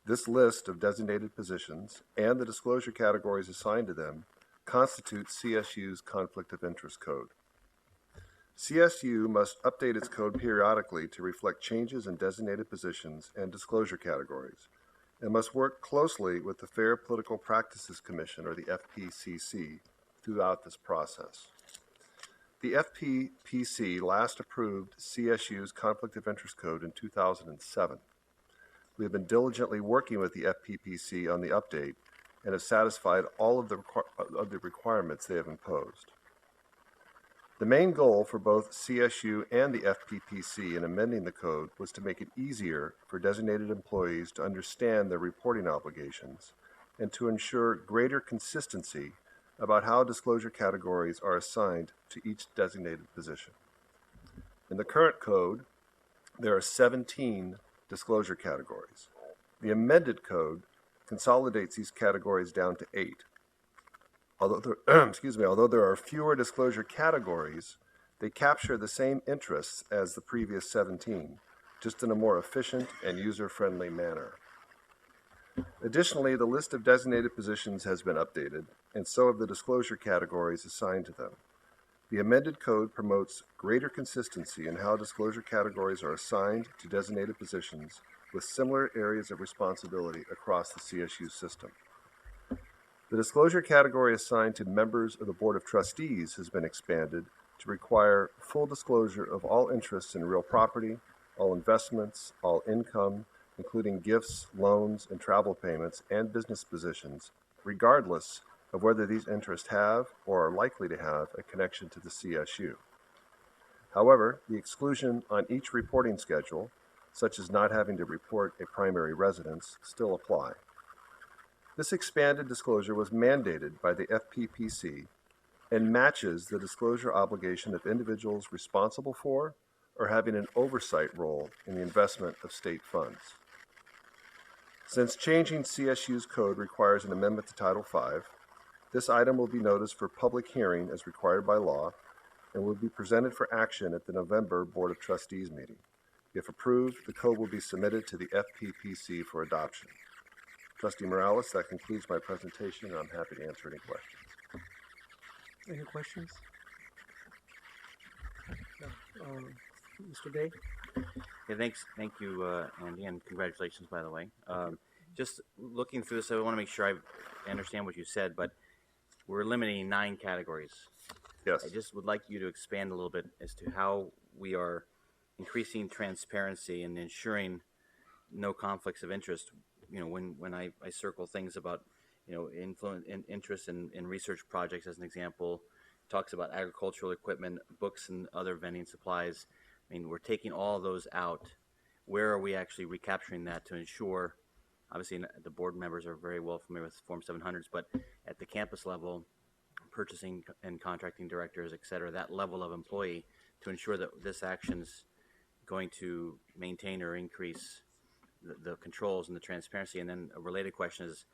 This list of designated positions and the disclosure categories assigned to them constitutes CSU's Conflict of Interest Code. CSU must update its code periodically to reflect changes in designated positions and disclosure categories, and must work closely with the Fair Political Practices Commission, or the FPCC, throughout this process. The FPPC last approved CSU's Conflict of Interest Code in 2007. We have been diligently working with the FPPC on the update and have satisfied all of the requirements they have imposed. The main goal for both CSU and the FPPC in amending the code was to make it easier for designated employees to understand their reporting obligations and to ensure greater consistency about how disclosure categories are assigned to each designated position. In the current code, there are 17 disclosure categories. The amended code consolidates these categories down to 8. Although there are fewer disclosure categories, they capture the same interests as the previous 17, just in a more efficient and user-friendly manner. Additionally, the list of designated positions has been updated, and so have the disclosure categories assigned to them. The amended code promotes greater consistency in how disclosure categories are assigned to designated positions with similar areas of responsibility across the CSU system. The disclosure category assigned to members of the Board of Trustees has been expanded to require full disclosure of all interests in real property, all investments, all income, including gifts, loans, and travel payments, and business positions, regardless of whether these interests have or are likely to have a connection to the CSU. However, the exclusion on each reporting schedule, such as not having to report a primary residence, still apply. This expanded disclosure was mandated by the FPPC and matches the disclosure obligation of individuals responsible for or having an oversight role in the investment of state funds. Since changing CSU's code requires an amendment to Title V, this item will be noticed for public hearing as required by law and will be presented for action at the November Board of Trustees meeting. If approved, the code will be submitted to the FPPC for adoption. Trustee Morales, that concludes my presentation, and I'm happy to answer any questions. Any questions? Mr. Day? Yeah, thank you, Andy, and congratulations, by the way. Just looking through this, I want to make sure I understand what you said, but we're eliminating 9 categories. Yes. I just would like you to expand a little bit as to how we are increasing transparency and ensuring no conflicts of interest. You know, when I circle things about, you know, interest in research projects, as an example, talks about agricultural equipment, books, and other vending supplies. I mean, we're taking all those out. Where are we actually recapturing that to ensure, obviously the board members are very well familiar with Form 700s, but at the campus level, purchasing and contracting directors, et cetera, that level of employee, to ensure that this action's going to maintain or increase the controls and the transparency. And then a related question is,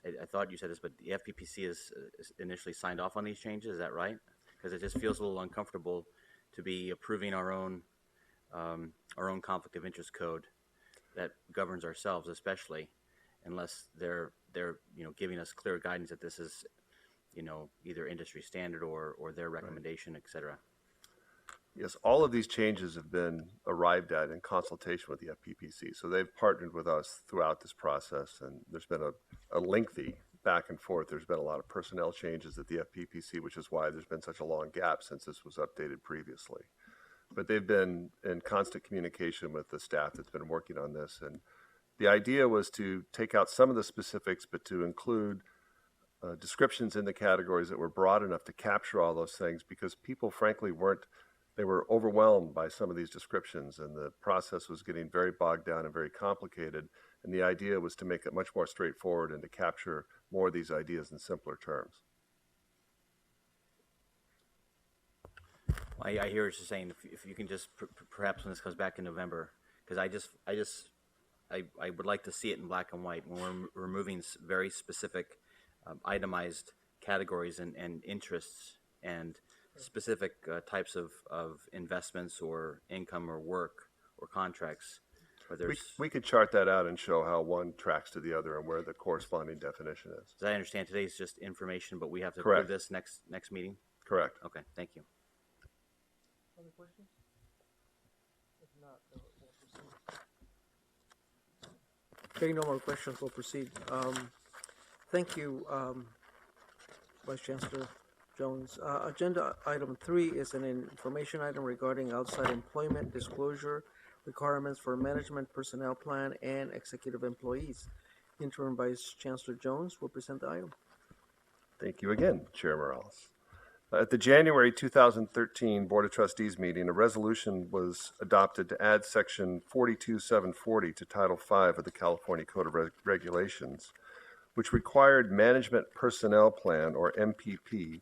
I thought you said this, but the FPPC is initially signed off on these changes. Is that right? Because it just feels a little uncomfortable to be approving our own conflict of interest code that governs ourselves, especially unless they're you know, giving us clear guidance that this is, you know, either industry standard or their recommendation, et cetera. Yes, all of these changes have been arrived at in consultation with the FPPC. So they've partnered with us throughout this process, and there's been a lengthy back and forth. There's been a lot of personnel changes at the FPPC, which is why there's been such a long gap since this was updated previously. But they've been in constant communication with the staff that's been working on this. And the idea was to take out some of the specifics, but to include descriptions in the categories that were broad enough to capture all those things, because people frankly they were overwhelmed by some of these descriptions, and the process was getting very bogged down and very complicated. And the idea was to make it much more straightforward and to capture more of these ideas in simpler terms. I hear what you're saying. If you can just perhaps when this comes back in November, because I would like to see it in black and white when we're removing very specific itemized categories and interests and specific types of investments or income or work or contracts. We could chart that out and show how one tracks to the other and where the corresponding definition is. As I understand, today's just information, but we have to Correct. approve this next meeting? Correct. Okay, thank you. Other questions? If not, we'll proceed. Okay, no more questions, we'll proceed. Thank you, Vice Chancellor Jones. Agenda item 3 is an information item regarding outside employment disclosure requirements for management personnel plan and executive employees. Interim Vice Chancellor Jones will present the item. Thank you again, Chair Morales. At the January 2013 Board of Trustees meeting, a resolution was adopted to add Section 42740 to Title V of the California Code of Regulations, which required management personnel plan, or MPP,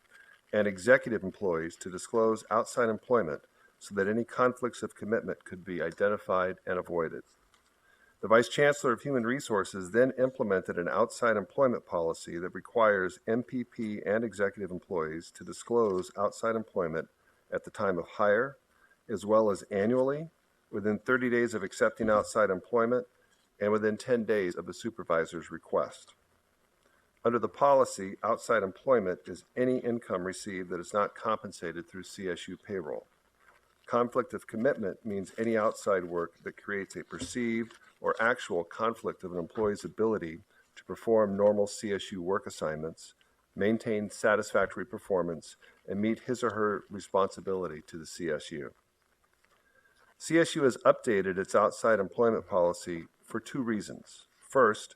and executive employees to disclose outside employment so that any conflicts of commitment could be identified and avoided. The Vice Chancellor of Human Resources then implemented an outside employment policy that requires MPP and executive employees to disclose outside employment at the time of hire, as well as annually, within 30 days of accepting outside employment, and within 10 days of the supervisor's request. Under the policy, outside employment is any income received that is not compensated through CSU payroll. Conflict of commitment means any outside work that creates a perceived or actual conflict of an employee's ability to perform normal CSU work assignments, maintain satisfactory performance, and meet his or her responsibility to the CSU. CSU has updated its outside employment policy for 2 reasons. First,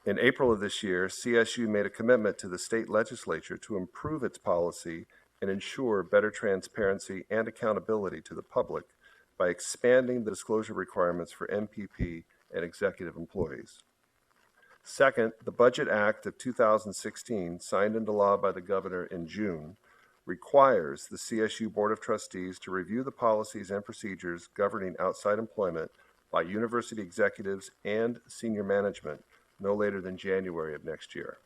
in April of this year, CSU made a commitment to the state legislature to improve its policy and ensure better transparency and accountability to the public by expanding the disclosure requirements for MPP and executive employees. Second, the Budget Act of 2016, signed into law by the governor in June, requires the CSU Board of Trustees to review the policies and procedures governing outside employment by university executives and senior management no later than January of next year.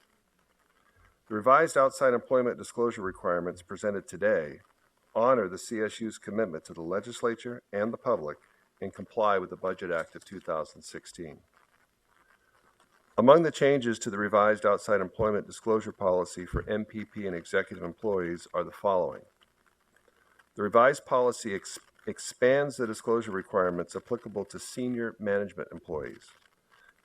The revised outside employment disclosure requirements presented today honor the CSU's commitment to the legislature and the public and comply with the Budget Act of 2016. Among the changes to the revised outside employment disclosure policy for MPP and executive employees are the following. The revised policy expands the disclosure requirements applicable to senior management employees.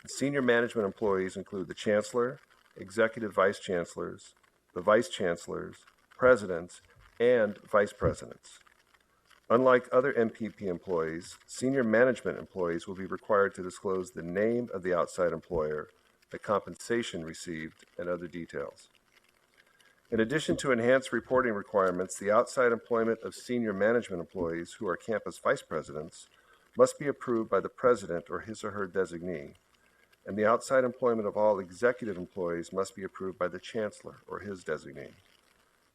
Senior management employees include the Chancellor, Executive Vice Chancellors, the Vice Chancellors, Presidents, and Vice Presidents. Unlike other MPP employees, senior management employees will be required to disclose the name of the outside employer, the compensation received, and other details. In addition to enhanced reporting requirements, the outside employment of senior management employees who are campus vice presidents must be approved by the president or his or her designee, and the outside employment of all executive employees must be approved by the chancellor or his designee.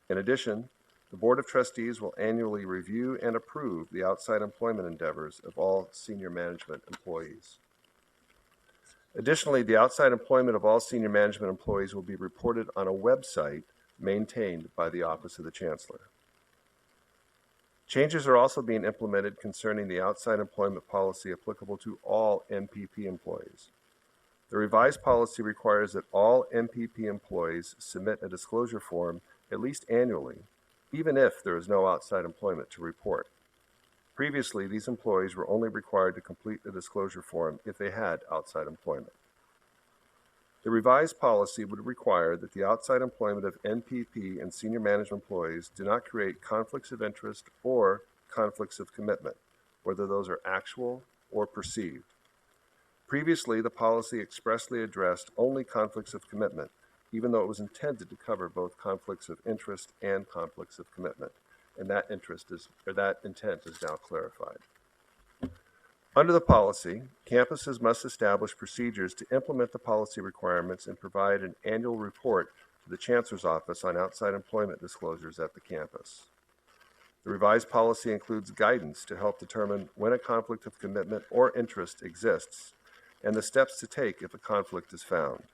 In addition, the Board of Trustees will annually review and approve the outside employment endeavors of all senior management employees. Additionally, the outside employment of all senior management employees will be reported on a website maintained by the Office of the Chancellor. Changes are also being implemented concerning the outside employment policy applicable to all MPP employees. The revised policy requires that all MPP employees submit a disclosure form at least annually, even if there is no outside employment to report. Previously, these employees were only required to complete the disclosure form if they had outside employment. The revised policy would require that the outside employment of NPP and senior management employees do not create conflicts of interest or conflicts of commitment, whether those are actual or perceived. Previously, the policy expressly addressed only conflicts of commitment, even though it was intended to cover both conflicts of interest and conflicts of commitment, and that intent is now clarified. Under the policy, campuses must establish procedures to implement the policy requirements and provide an annual report to the Chancellor's Office on outside employment disclosures at the campus. The revised policy includes guidance to help determine when a conflict of commitment or interest exists and the steps to take if a conflict is found.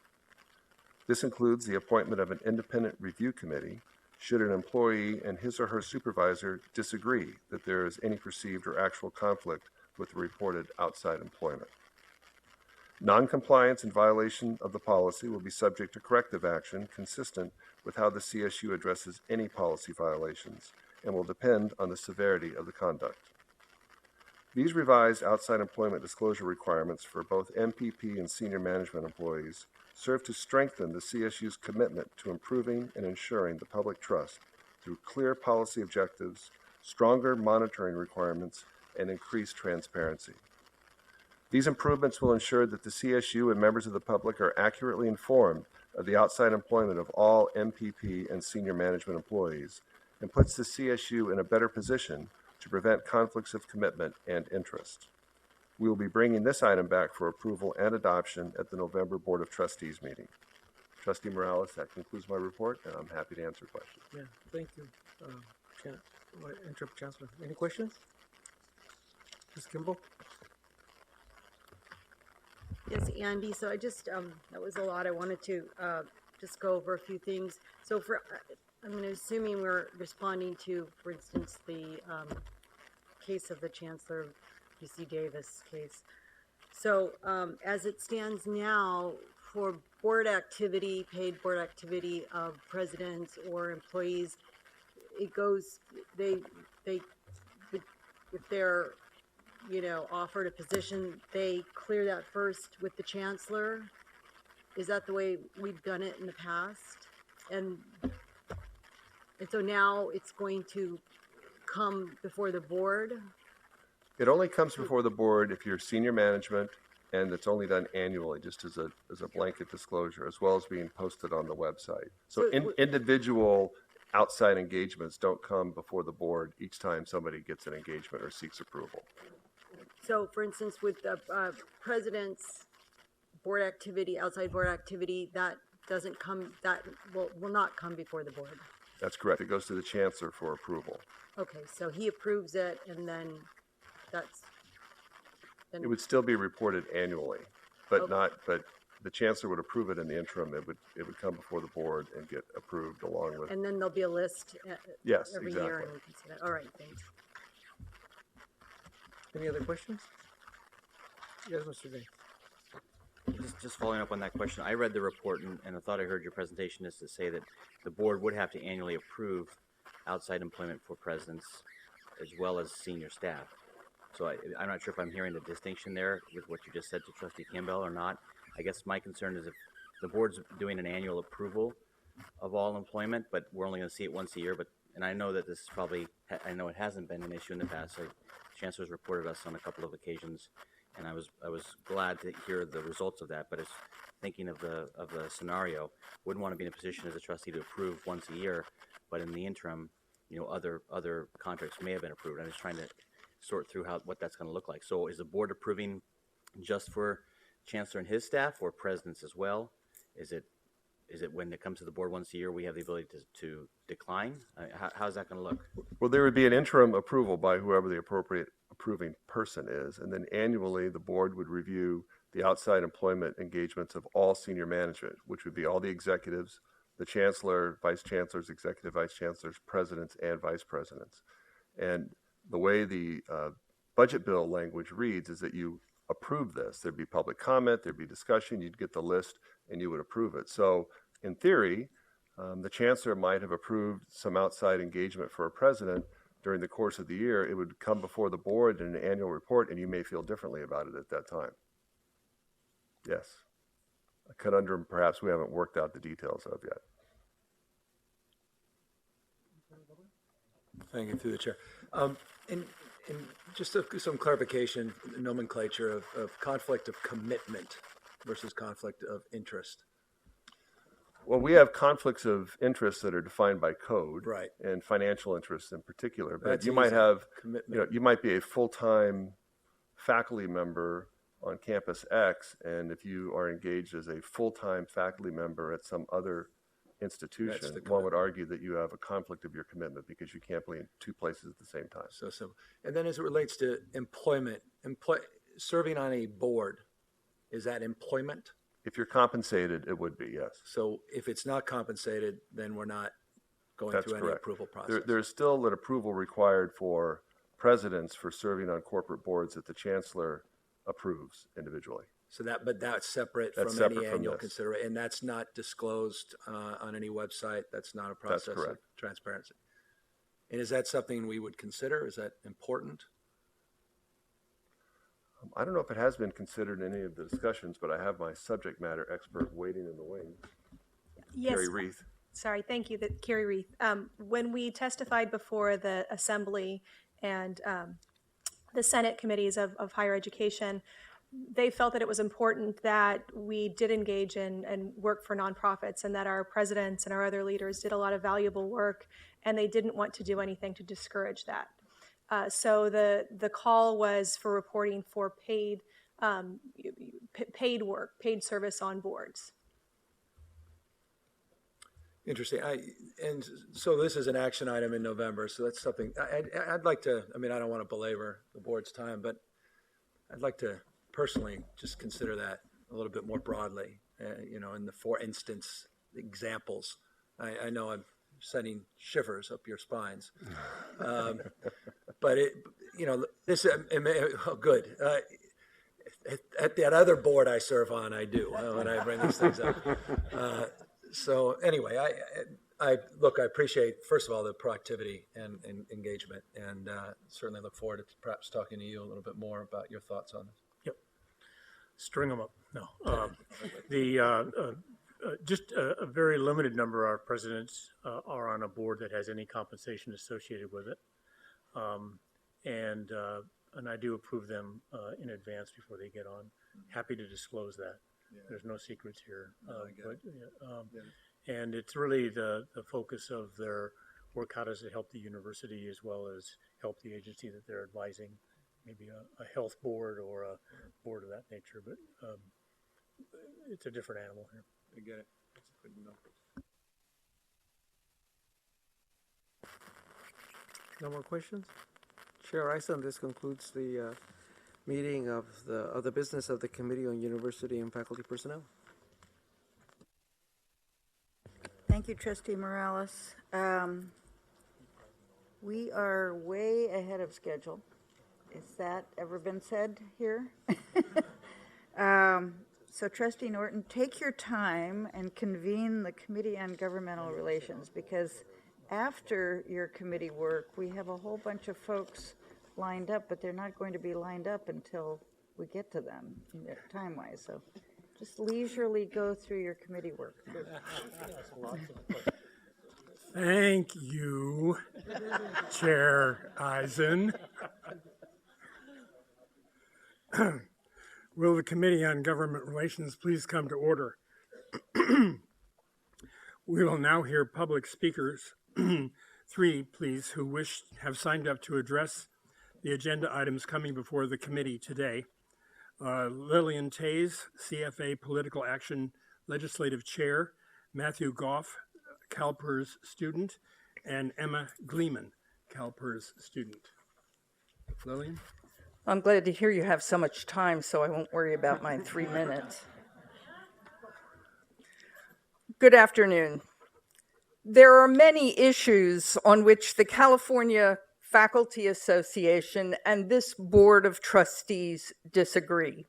This includes the appointment of an independent review committee should an employee and his or her supervisor disagree that there is any perceived or actual conflict with the reported outside employment. Noncompliance and violation of the policy will be subject to corrective action consistent with how the CSU addresses any policy violations and will depend on the severity of the conduct. These revised outside employment disclosure requirements for both MPP and senior management employees serve to strengthen the CSU's commitment to improving and ensuring the public trust through clear policy objectives, stronger monitoring requirements, and increased transparency. These improvements will ensure that the CSU and members of the public are accurately informed of the outside employment of all MPP and senior management employees and puts the CSU in a better position to prevent conflicts of commitment and interest. We will be bringing this item back for approval and adoption at the November Board of Trustees meeting. Trustee Morales, that concludes my report, and I'm happy to answer questions. Yeah, thank you, Interim Chancellor. Any questions? Ms. Kimball? Yes, Andy, so I just, that was a lot. I wanted to just go over a few things. So I'm assuming we're responding to, for instance, the case of the Chancellor UC Davis case. So as it stands now, for board activity, paid board activity of presidents or employees, it goes, if they're, offered a position, they clear that first with the Chancellor. Is that the way we've done it in the past? And so now it's going to come before the board? It only comes before the board if you're senior management, and it's only done annually, just as a blanket disclosure, as well as being posted on the website. So individual outside engagements don't come before the board each time somebody gets an engagement or seeks approval. So, for instance, with the president's board activity, outside board activity, that doesn't come, that will not come before the board. That's correct. It goes to the Chancellor for approval. Okay, so he approves it, and then it would still be reported annually, but but the Chancellor would approve it in the interim. It would come before the board and get approved along with. And then there'll be a list Yes, every exactly. year, and we can see that. All right, thanks. Any other questions? Yes, Mr. Day. Just following up on that question, I read the report and I thought I heard your presentation is to say that the board would have to annually approve outside employment for presidents as well as senior staff. So I'm not sure if I'm hearing the distinction there with what you just said to Trustee Campbell or not. I guess my concern is if the board's doing an annual approval of all employment, but we're only going to see it once a year. And I know that this is probably, I know it hasn't been an issue in the past. Chancellor's reported us on a couple of occasions, and I was glad to hear the results of that. But as thinking of the scenario, wouldn't want to be in a position as a trustee to approve once a year, but in the interim, other contracts may have been approved. I'm just trying to sort through what that's going to look like. So is the board approving just for Chancellor and his staff, or presidents as well? Is it when it comes to the board once a year, we have the ability to decline? How's that going to look? Well, there would be an interim approval by whoever the appropriate approving person is, and then annually the board would review the outside employment engagements of all senior management, which would be all the executives, the chancellor, vice chancellors, executive vice chancellors, presidents, and vice presidents. And the way the budget bill language reads is that you approve this. There'd be public comment, there'd be discussion, you'd get the list, and you would approve it. So in theory, the chancellor might have approved some outside engagement for a president during the course of the year. It would come before the board in an annual report, and you may feel differently about it at that time. Yes. A conundrum perhaps we haven't worked out the details of yet. Thank you, through the chair. And just some clarification, nomenclature of conflict of commitment versus conflict of interest. Well, we have conflicts of interest that are defined by code, right, and financial interests in particular. But That's you might have, commitment. you might be a full-time faculty member on campus X, and if you are engaged as a full-time faculty member at some other institution, one would argue that you have a conflict of your commitment because you can't be in two places at the same time. So simple. And then as it relates to employment, serving on a board, is that employment? If you're compensated, it would be, yes. So if it's not compensated, then we're not going That's through any correct. approval process. There's still an approval required for presidents for serving on corporate boards that the chancellor approves individually. So but that's separate That's from separate any from annual this. consideration, and that's not disclosed on any website. That's not a That's process of correct. transparency. And is that something we would consider? Is that important? I don't know if it has been considered in any of the discussions, but I have my subject matter expert waiting in the wings. Yes. Carrie Reith. Sorry, thank you, Carrie Reith. When we testified before the Assembly and the Senate committees of higher education, they felt that it was important that we did engage in and work for nonprofits, and that our presidents and our other leaders did a lot of valuable work, and they didn't want to do anything to discourage that. So the call was for reporting for paid work, paid service on boards. Interesting. And so this is an action item in November. So that's something I'd like to. I mean, I don't want to belabor the board's time, but I'd like to personally just consider that a little bit more broadly. In the for instance examples. I know I'm sending shivers up your spines, but this good. At that other board I serve on, I do when I bring these things up. So anyway, I appreciate, first of all, the proactivity and engagement, and certainly look forward to perhaps talking to you a little bit more about your thoughts on this. Yep. String them up. No. Just a very limited number of our presidents are on a board that has any compensation associated with it. And I do approve them in advance before they get on. Happy to disclose that. Yeah. There's no secrets here. And it's really the focus of their work. How does it help the university as well as help the agency that they're advising, maybe a health board or a board of that nature. But it's a different animal here. I get it. That's good enough. No more questions? Chair Ison, this concludes the meeting of the business of the Committee on University and Faculty Personnel. Thank you, Trustee Morales. We are way ahead of schedule. Has that ever been said here? So Trustee Norton, take your time and convene the Committee on Governmental Relations, because after your committee work, we have a whole bunch of folks lined up, but they're not going to be lined up until we get to them time-wise. So just leisurely go through your committee work. Thank you, Chair Eisen. Will the Committee on Government Relations please come to order? We will now hear public speakers, 3, please, who have signed up to address the agenda items coming before the committee today. Lillian Tays, CFA Political Action Legislative Chair, Matthew Goff, CalPERS student, and Emma Gleeman, CalPERS student. Lillian? I'm glad to hear you have so much time, so I won't worry about my 3 minutes. Good afternoon. There are many issues on which the California Faculty Association and this Board of Trustees disagree.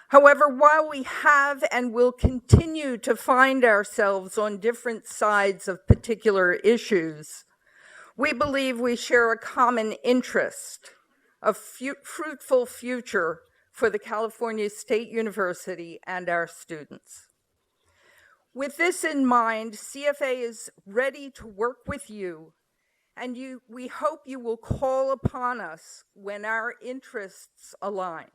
However, while we have and will continue to find ourselves on different sides of particular issues, we believe we share a common interest, a fruitful future for the California State University and our students. With this in mind, CFA is ready to work with you, and we hope you will call upon us when our interests align.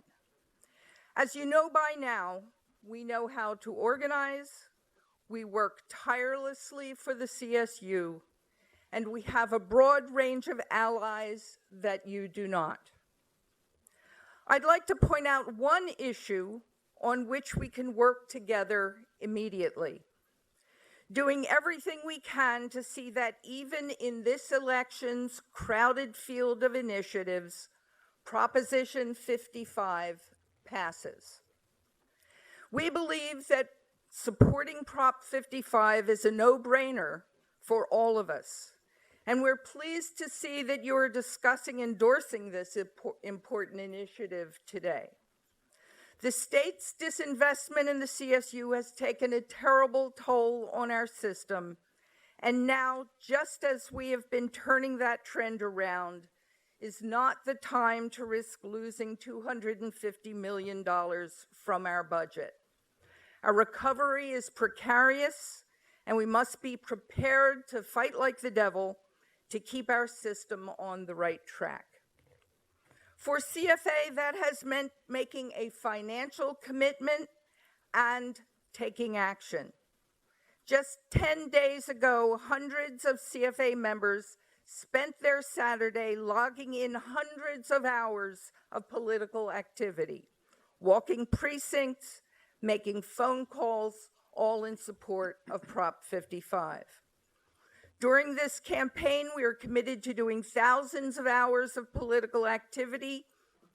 As you know by now, we know how to organize, we work tirelessly for the CSU, and we have a broad range of allies that you do not. I'd like to point out one issue on which we can work together immediately, doing everything we can to see that even in this election's crowded field of initiatives, Proposition 55 passes. We believe that supporting Prop 55 is a no-brainer for all of us, and we're pleased to see that you are discussing endorsing this important initiative today. The state's disinvestment in the CSU has taken a terrible toll on our system, and now, just as we have been turning that trend around, is not the time to risk losing $250 million from our budget. Our recovery is precarious, and we must be prepared to fight like the devil to keep our system on the right track. For CFA, that has meant making a financial commitment and taking action. Just 10 days ago, hundreds of CFA members spent their Saturday logging in hundreds of hours of political activity, walking precincts, making phone calls, all in support of Prop 55. During this campaign, we are committed to doing thousands of hours of political activity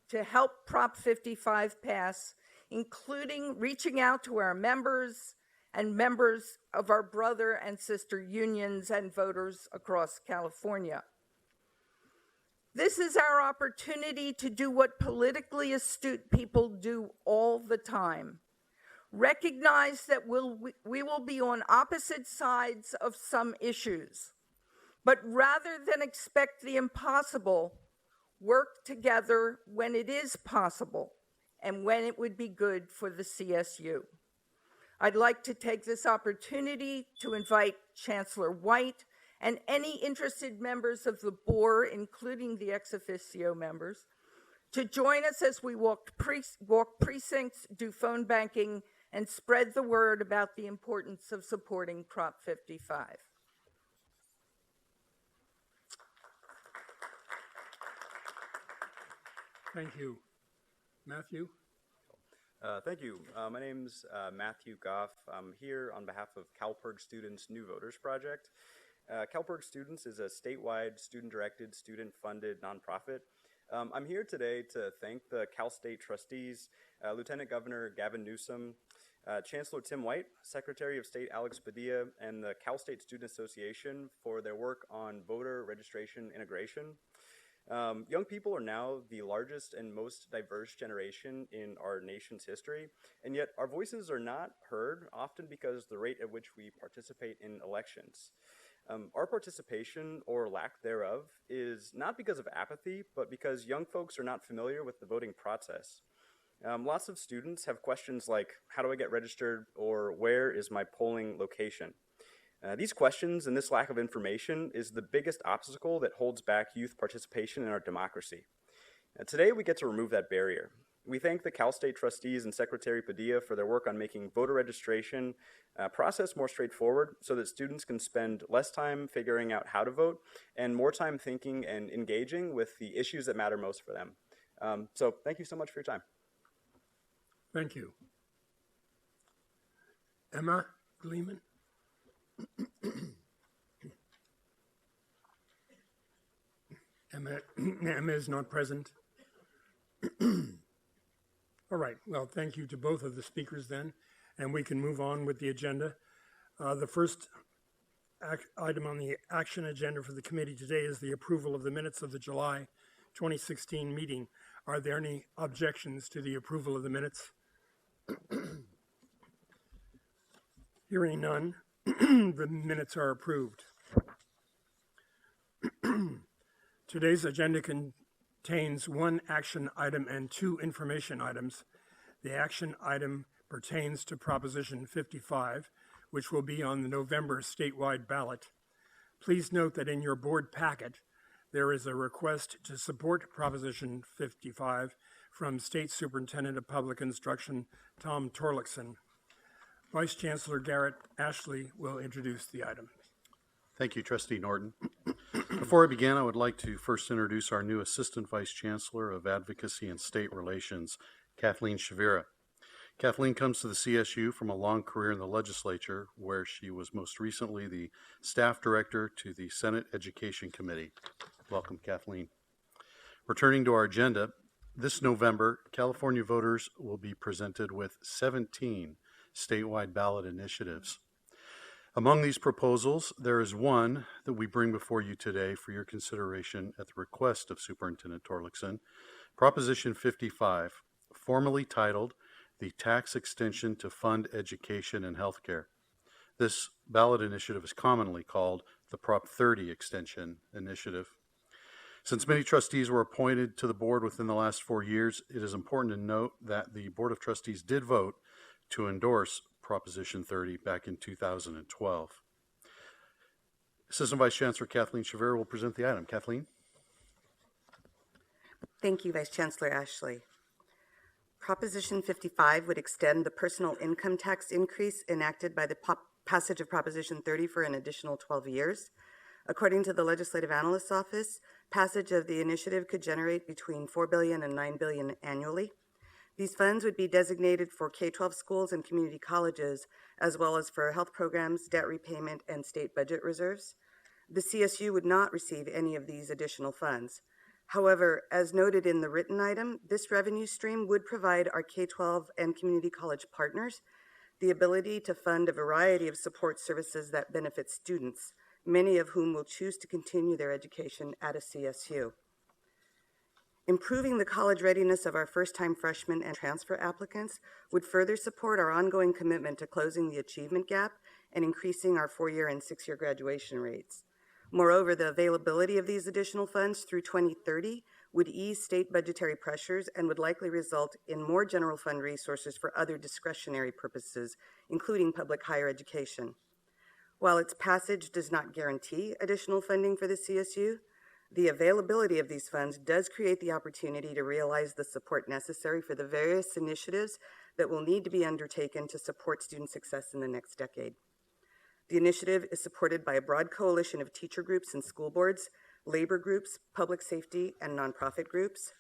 to help Prop 55 pass, including reaching out to our members and members of our brother and sister unions and voters across California. This is our opportunity to do what politically astute people do all the time. Recognize that we will be on opposite sides of some issues, but rather than expect the impossible, work together when it is possible and when it would be good for the CSU. I'd like to take this opportunity to invite Chancellor White and any interested members of the board, including the ex officio members, to join us as we walk precincts, do phone banking, and spread the word about the importance of supporting Prop 55. Thank you. Matthew? Thank you. My name's Matthew Goff. I'm here on behalf of CalPERG Students' New Voters Project. CalPERG Students is a statewide, student-directed, student-funded nonprofit. I'm here today to thank the Cal State trustees, Lieutenant Governor Gavin Newsom, Chancellor Tim White, Secretary of State Alex Padilla, and the Cal State Student Association for their work on voter registration integration. Young people are now the largest and most diverse generation in our nation's history, and yet our voices are not heard, often because the rate at which we participate in elections. Our participation, or lack thereof, is not because of apathy, but because young folks are not familiar with the voting process. Lots of students have questions like, how do I get registered, or where is my polling location? These questions and this lack of information is the biggest obstacle that holds back youth participation in our democracy. Today, we get to remove that barrier. We thank the Cal State trustees and Secretary Padilla for their work on making voter registration process more straightforward so that students can spend less time figuring out how to vote and more time thinking and engaging with the issues that matter most for them. So thank you so much for your time. Thank you. Emma Gleeman. Emma is not present. All right, well, thank you to both of the speakers then, and we can move on with the agenda. The first item on the action agenda for the committee today is the approval of the minutes of the July 2016 meeting. Are there any objections to the approval of the minutes? Hearing none, the minutes are approved. Today's agenda contains one action item and two information items. The action item pertains to Proposition 55, which will be on the November statewide ballot. Please note that in your board packet, there is a request to support Proposition 55 from State Superintendent of Public Instruction, Tom Torlakson. Vice Chancellor Garrett Ashley will introduce the item. Thank you, Trustee Norton. Before I begin, I would like to first introduce our new Assistant Vice Chancellor of Advocacy and State Relations, Kathleen Shavira. Kathleen comes to the CSU from a long career in the legislature, where she was most recently the staff director to the Senate Education Committee. Welcome, Kathleen. Returning to our agenda, this November, California voters will be presented with 17 statewide ballot initiatives. Among these proposals, there is one that we bring before you today for your consideration at the request of Superintendent Torlakson, Proposition 55, formally titled the Tax Extension to Fund Education and Healthcare. This ballot initiative is commonly called the Prop 30 Extension Initiative. Since many trustees were appointed to the board within the last 4 years, it is important to note that the Board of Trustees did vote to endorse Proposition 30 back in 2012. Assistant Vice Chancellor Kathleen Shavira will present the item. Kathleen? Thank you, Vice Chancellor Ashley. Proposition 55 would extend the personal income tax increase enacted by the passage of Proposition 30 for an additional 12 years. According to the Legislative Analyst's Office, passage of the initiative could generate between $4 billion and $9 billion annually. These funds would be designated for K-12 schools and community colleges, as well as for health programs, debt repayment, and state budget reserves. The CSU would not receive any of these additional funds. However, as noted in the written item, this revenue stream would provide our K-12 and community college partners the ability to fund a variety of support services that benefit students, many of whom will choose to continue their education at a CSU. Improving the college readiness of our first-time freshmen and transfer applicants would further support our ongoing commitment to closing the achievement gap and increasing our 4-year and 6-year graduation rates. Moreover, the availability of these additional funds through 2030 would ease state budgetary pressures and would likely result in more general fund resources for other discretionary purposes, including public higher education. While its passage does not guarantee additional funding for the CSU, the availability of these funds does create the opportunity to realize the support necessary for the various initiatives that will need to be undertaken to support student success in the next decade. The initiative is supported by a broad coalition of teacher groups and school boards, labor groups, public safety, and nonprofit groups.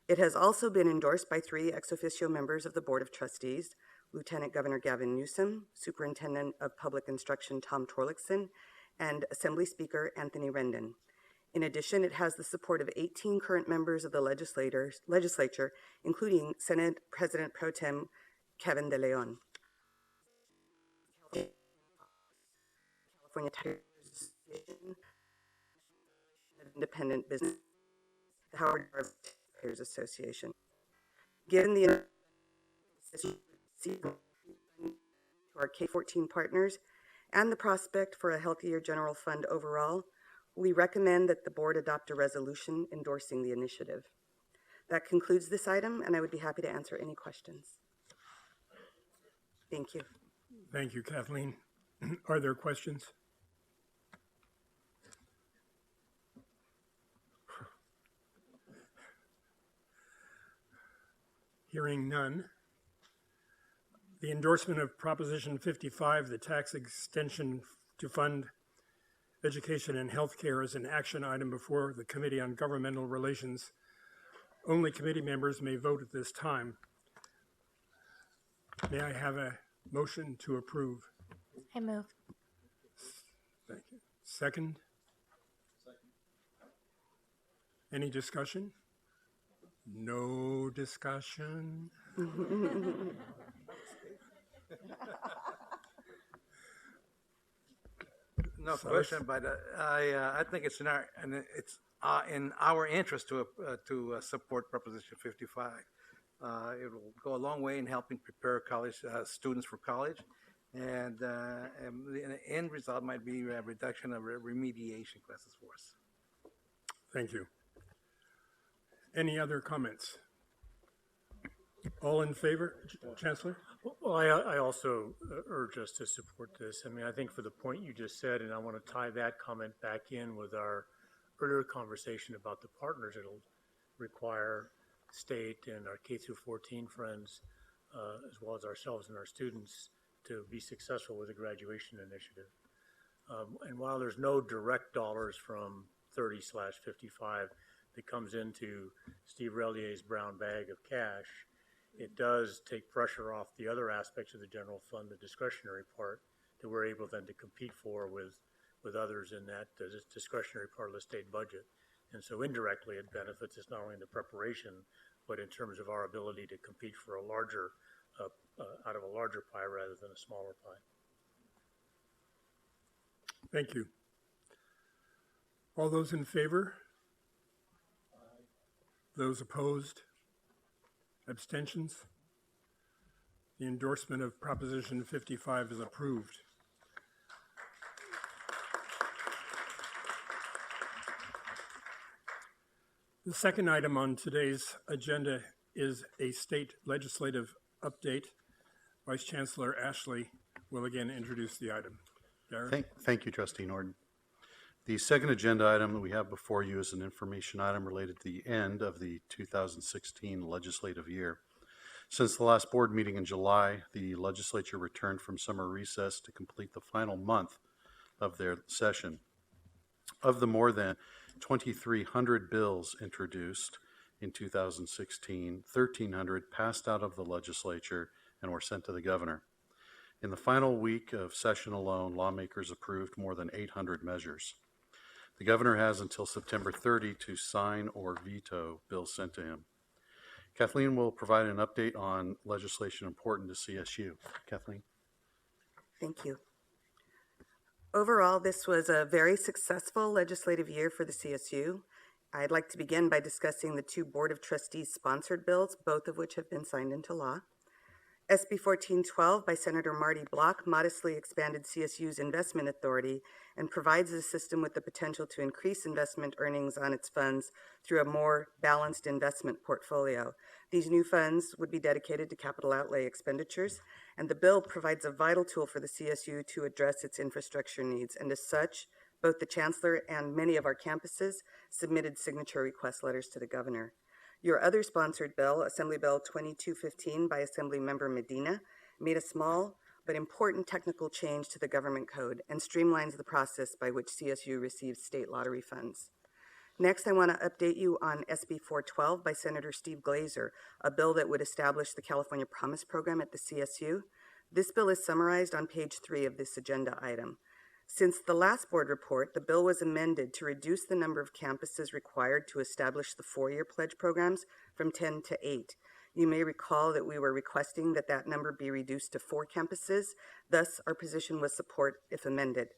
It has also been endorsed by 3 ex officio members of the Board of Trustees, Lieutenant Governor Gavin Newsom, Superintendent of Public Instruction Tom Torlakson, and Assembly Speaker Anthony Rendon. In addition, it has the support of 18 current members of the legislature, including Senate President Pro Tem Kevin De Leon. California Tire Association, Independent Business the Howard Taxpayers Association. Given the to our K-14 partners and the prospect for a healthier general fund overall, we recommend that the board adopt a resolution endorsing the initiative. That concludes this item, and I would be happy to answer any questions. Thank you. Thank you, Kathleen. Are there questions? Hearing none. The endorsement of Proposition 55, the tax extension to fund education and healthcare, is an action item before the Committee on Governmental Relations. Only committee members may vote at this time. May I have a motion to approve? I move. Thank you. Second? Any discussion? No discussion? No question, but I think it's in our interest to support Proposition 55. It will go a long way in helping prepare college students for college, and the end result might be a reduction of remediation classes for us. Thank you. Any other comments? All in favor, Chancellor? Well, I also urge us to support this. I mean, I think for the point you just said, and I want to tie that comment back in with our earlier conversation about the partners it'll require state and our K through 14 friends, as well as ourselves and our students, to be successful with the graduation initiative. And while there's no direct dollars from 30/55 that comes into Steve Relier's brown bag of cash, it does take pressure off the other aspects of the general fund, the discretionary part, that we're able then to compete for with others in that discretionary part of the state budget. And so indirectly, it benefits us not only in the preparation, but in terms of our ability to compete for a larger, out of a larger pie rather than a smaller pie. Thank you. All those in favor? Those opposed? Abstentions? The endorsement of Proposition 55 is approved. The second item on today's agenda is a state legislative update. Vice Chancellor Ashley will again introduce the item. Darren? Thank you, Trustee Norton. The second agenda item that we have before you is an information item related to the end of the 2016 legislative year. Since the last board meeting in July, the legislature returned from summer recess to complete the final month of their session. Of the more than 2,300 bills introduced in 2016, 1,300 passed out of the legislature and were sent to the governor. In the final week of session alone, lawmakers approved more than 800 measures. The governor has until September 30 to sign or veto bills sent to him. Kathleen will provide an update on legislation important to CSU. Kathleen? Thank you. Overall, this was a very successful legislative year for the CSU. I'd like to begin by discussing the two Board of Trustees sponsored bills, both of which have been signed into law. SB 1412 by Senator Marty Block modestly expanded CSU's investment authority and provides the system with the potential to increase investment earnings on its funds through a more balanced investment portfolio. These new funds would be dedicated to capital outlay expenditures, and the bill provides a vital tool for the CSU to address its infrastructure needs, and as such, both the Chancellor and many of our campuses submitted signature request letters to the governor. Your other sponsored bill, Assembly Bill 2215 by Assemblymember Medina, made a small but important technical change to the government code and streamlines the process by which CSU receives state lottery funds. Next, I want to update you on SB 412 by Senator Steve Glazer, a bill that would establish the California Promise Program at the CSU. This bill is summarized on page 3 of this agenda item. Since the last board report, the bill was amended to reduce the number of campuses required to establish the 4-year pledge programs from 10 to 8. You may recall that we were requesting that that number be reduced to 4 campuses. Thus, our position was support if amended.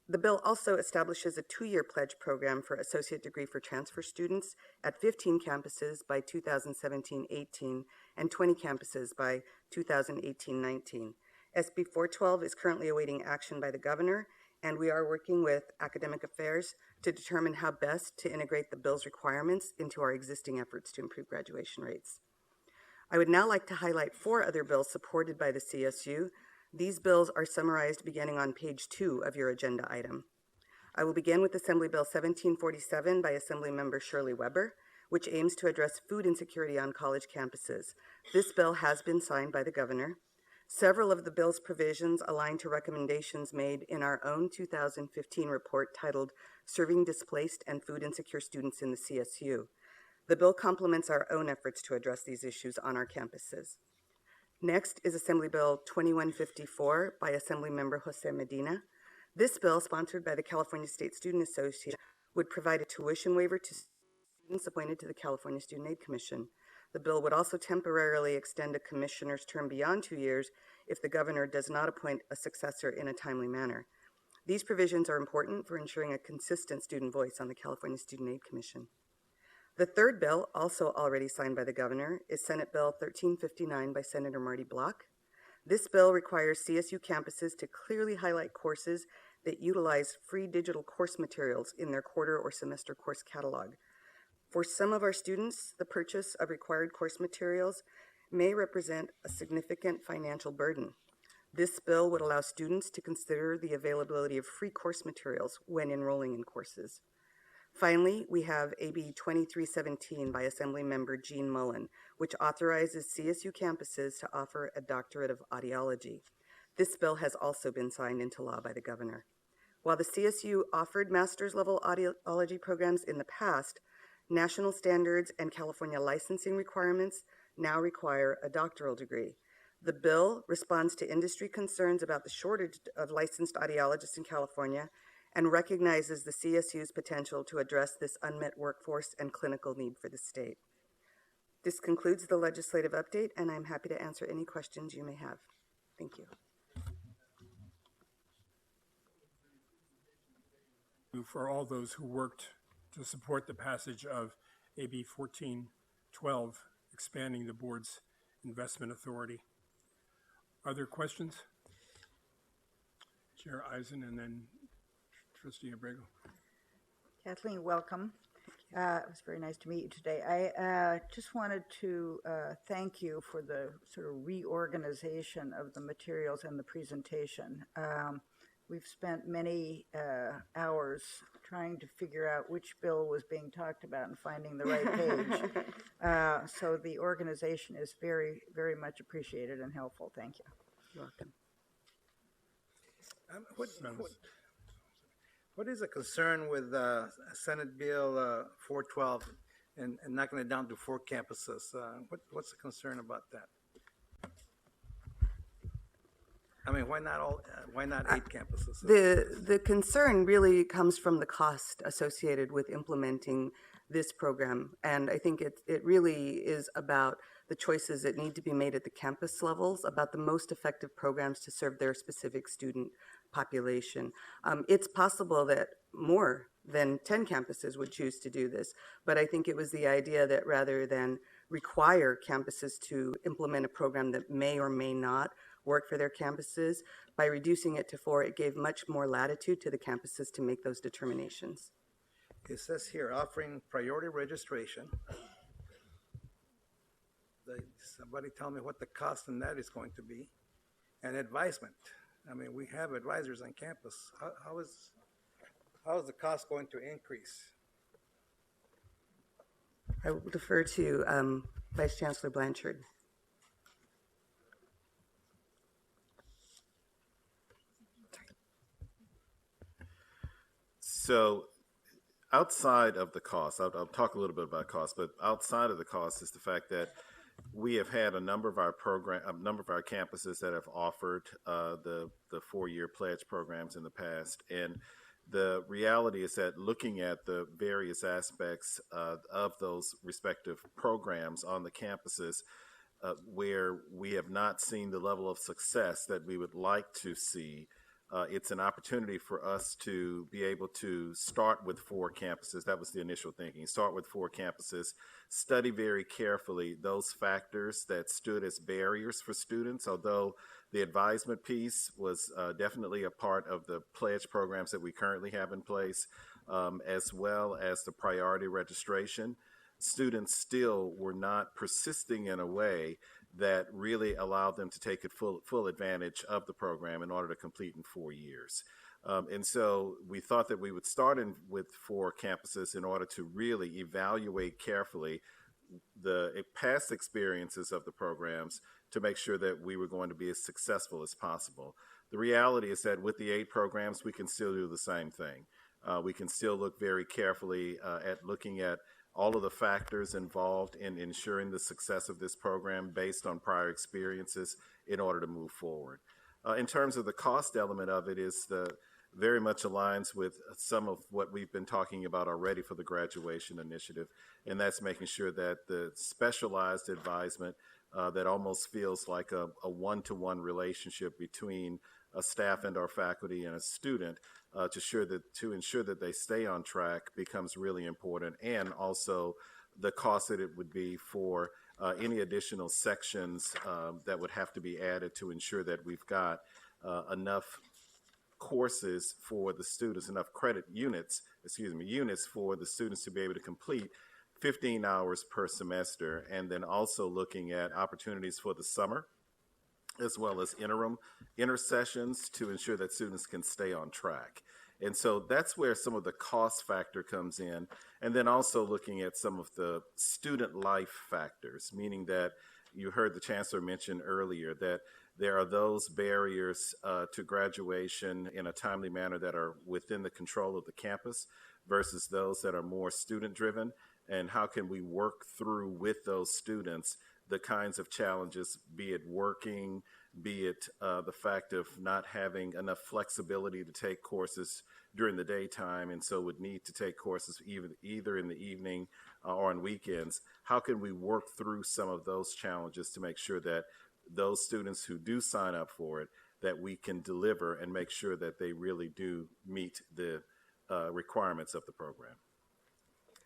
The bill also establishes a 2-year pledge program for associate degree for transfer students at 15 campuses by 2017-18 and 20 campuses by 2018-19. SB 412 is currently awaiting action by the governor, and we are working with academic affairs to determine how best to integrate the bill's requirements into our existing efforts to improve graduation rates. I would now like to highlight 4 other bills supported by the CSU. These bills are summarized beginning on page 2 of your agenda item. I will begin with Assembly Bill 1747 by Assemblymember Shirley Weber, which aims to address food insecurity on college campuses. This bill has been signed by the governor. Several of the bill's provisions align to recommendations made in our own 2015 report titled Serving Displaced and Food Insecure Students in the CSU. The bill complements our own efforts to address these issues on our campuses. Next is Assembly Bill 2154 by Assemblymember Jose Medina. This bill, sponsored by the California State Student Association, would provide a tuition waiver to students appointed to the California Student Aid Commission. The bill would also temporarily extend a commissioner's term beyond 2 years if the governor does not appoint a successor in a timely manner. These provisions are important for ensuring a consistent student voice on the California Student Aid Commission. The third bill, also already signed by the governor, is Senate Bill 1359 by Senator Marty Block. This bill requires CSU campuses to clearly highlight courses that utilize free digital course materials in their quarter or semester course catalog. For some of our students, the purchase of required course materials may represent a significant financial burden. This bill would allow students to consider the availability of free course materials when enrolling in courses. Finally, we have AB 2317 by Assemblymember Jean Mullen, which authorizes CSU campuses to offer a doctorate of audiology. This bill has also been signed into law by the governor. While the CSU offered master's level audiology programs in the past, national standards and California licensing requirements now require a doctoral degree. The bill responds to industry concerns about the shortage of licensed audiologists in California and recognizes the CSU's potential to address this unmet workforce and clinical need for the state. This concludes the legislative update, and I'm happy to answer any questions you may have. Thank you. For all those who worked to support the passage of AB 1412, expanding the board's investment authority. Are there questions? Chair Eisen and then Trustee Abrego. Kathleen, welcome. It was very nice to meet you today. I just wanted to thank you for the sort of reorganization of the materials and the presentation. We've spent many hours trying to figure out which bill was being talked about and finding the right page. So the organization is very, very much appreciated and helpful. Thank you. You're welcome. What is a concern with Senate Bill 412 and knocking it down to 4 campuses? What's the concern about that? I mean, why not all? Why not 8 campuses? The concern really comes from the cost associated with implementing this program, and I think it really is about the choices that need to be made at the campus levels about the most effective programs to serve their specific student population. It's possible that more than 10 campuses would choose to do this, but I think it was the idea that rather than require campuses to implement a program that may or may not work for their campuses, by reducing it to 4, it gave much more latitude to the campuses to make those determinations. It says here, offering priority registration. Somebody tell me what the cost on that is going to be, and advisement. I mean, we have advisors on campus. How is the cost going to increase? I will defer to Vice Chancellor Blanchard. So outside of the cost, I'll talk a little bit about cost, but outside of the cost is the fact that we have had a number of our campuses that have offered the 4-year pledge programs in the past, and the reality is that looking at the various aspects of those respective programs on the campuses, where we have not seen the level of success that we would like to see, it's an opportunity for us to be able to start with 4 campuses. That was the initial thinking. Start with 4 campuses, study very carefully those factors that stood as barriers for students, although the advisement piece was definitely a part of the pledge programs that we currently have in place, as well as the priority registration. Students still were not persisting in a way that really allowed them to take full advantage of the program in order to complete in 4 years. And so we thought that we would start with 4 campuses in order to really evaluate carefully the past experiences of the programs to make sure that we were going to be as successful as possible. The reality is that with the 8 programs, we can still do the same thing. We can still look very carefully at looking at all of the factors involved in ensuring the success of this program based on prior experiences in order to move forward. In terms of the cost element of it, is very much aligns with some of what we've been talking about already for the graduation initiative, and that's making sure that the specialized advisement that almost feels like a one-to-one relationship between a staff and our faculty and a student to ensure that they stay on track becomes really important, and also the cost that it would be for any additional sections that would have to be added to ensure that we've got enough courses for the students, enough units for the students to be able to complete 15 hours per semester, and then also looking at opportunities for the summer as well as intersessions to ensure that students can stay on track. And so that's where some of the cost factor comes in. And then also looking at some of the student life factors, meaning that you heard the chancellor mention earlier that there are those barriers to graduation in a timely manner that are within the control of the campus versus those that are more student-driven. And how can we work through with those students the kinds of challenges, be it working, be it the fact of not having enough flexibility to take courses during the daytime, and so would need to take courses either in the evening or on weekends. How can we work through some of those challenges to make sure that those students who do sign up for it, that we can deliver and make sure that they really do meet the requirements of the program?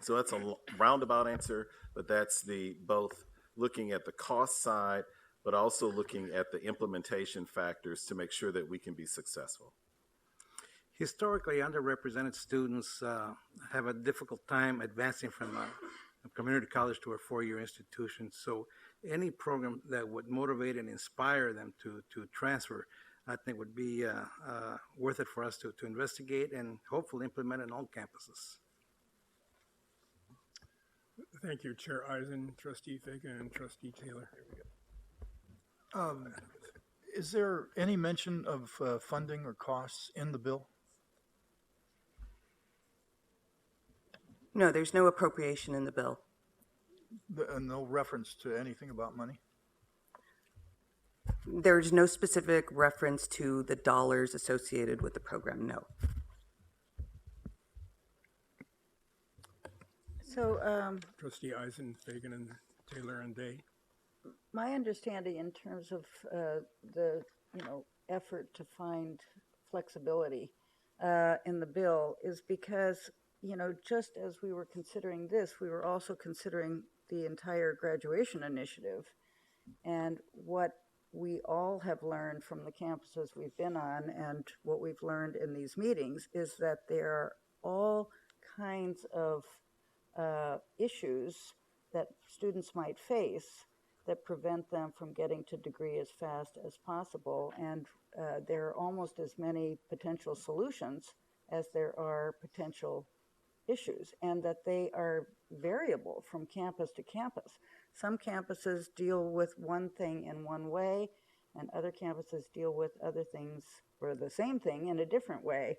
So that's a roundabout answer, but that's both looking at the cost side, but also looking at the implementation factors to make sure that we can be successful. Historically, underrepresented students have a difficult time advancing from a community college to a 4-year institution. So any program that would motivate and inspire them to transfer, I think would be worth it for us to investigate and hopefully implement in all campuses. Thank you, Chair Eisen, Trustee Fagan, and Trustee Taylor. Is there any mention of funding or costs in the bill? No, there's no appropriation in the bill. No reference to anything about money? There's no specific reference to the dollars associated with the program, no. So, Trustee Eisen, Fagan, and Taylor, and Day. my understanding in terms of the effort to find flexibility in the bill is because just as we were considering this, we were also considering the entire graduation initiative, and what we all have learned from the campuses we've been on and what we've learned in these meetings is that there are all kinds of issues that students might face that prevent them from getting to degree as fast as possible. And there are almost as many potential solutions as there are potential issues, and that they are variable from campus to campus. Some campuses deal with one thing in one way, and other campuses deal with other things or the same thing in a different way.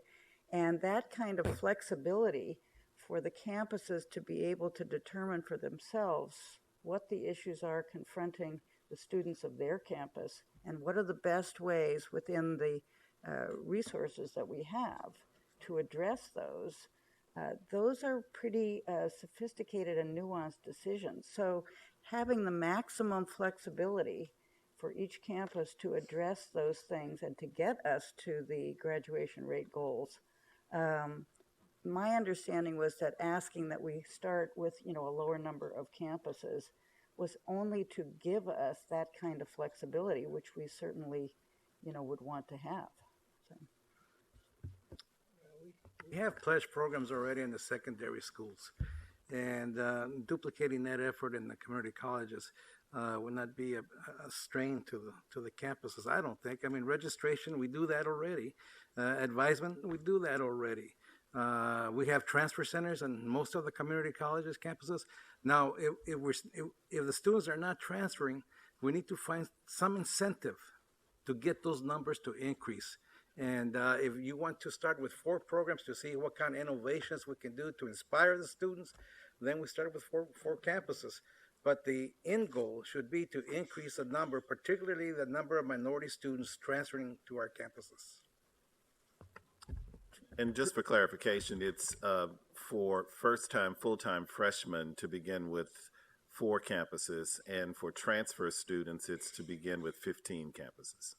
And that kind of flexibility for the campuses to be able to determine for themselves what the issues are confronting the students of their campus and what are the best ways within the resources that we have to address those are pretty sophisticated and nuanced decisions. So having the maximum flexibility for each campus to address those things and to get us to the graduation rate goals. My understanding was that asking that we start with, a lower number of campuses was only to give us that kind of flexibility, which we certainly, would want to have. So. We have pledge programs already in the secondary schools, and duplicating that effort in the community colleges would not be a strain to the campuses, I don't think. I mean, registration, we do that already. Advisement, we do that already. We have transfer centers in most of the community colleges, campuses. Now, if the students are not transferring, we need to find some incentive to get those numbers to increase. And if you want to start with 4 programs to see what kind of innovations we can do to inspire the students, then we start with four campuses. But the end goal should be to increase the number, particularly the number of minority students transferring to our campuses. And just for clarification, it's for first-time, full-time freshmen to begin with 4 campuses, and for transfer students, it's to begin with 15 campuses.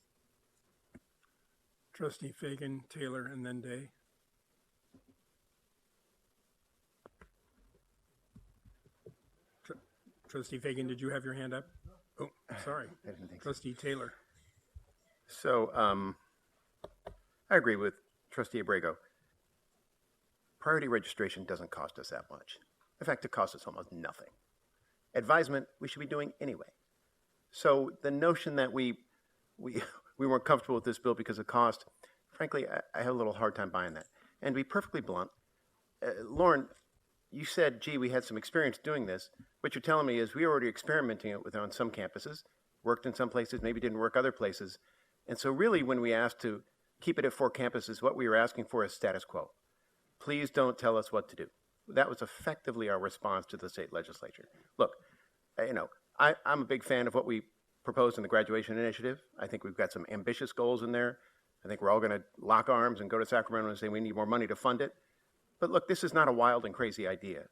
Trustee Fagan, Taylor, and then Day. Trustee Fagan, did you have your hand up? Oh, sorry. I didn't think so. Trustee Taylor. So, I agree with Trustee Abrego. Priority registration doesn't cost us that much. In fact, it costs us almost nothing. Advisement, we should be doing anyway. So the notion that we weren't comfortable with this bill because of cost, frankly, I have a little hard time buying that. And to be perfectly blunt, Lauren, you said, gee, we had some experience doing this. What you're telling me is we were already experimenting it with on some campuses, worked in some places, maybe didn't work other places. And so really when we asked to keep it at 4 campuses, what we were asking for is status quo. Please don't tell us what to do. That was effectively our response to the state legislature. Look, I'm a big fan of what we proposed in the graduation initiative. I think we've got some ambitious goals in there. I think we're all going to lock arms and go to Sacramento and say we need more money to fund it. But look, this is not a wild and crazy idea.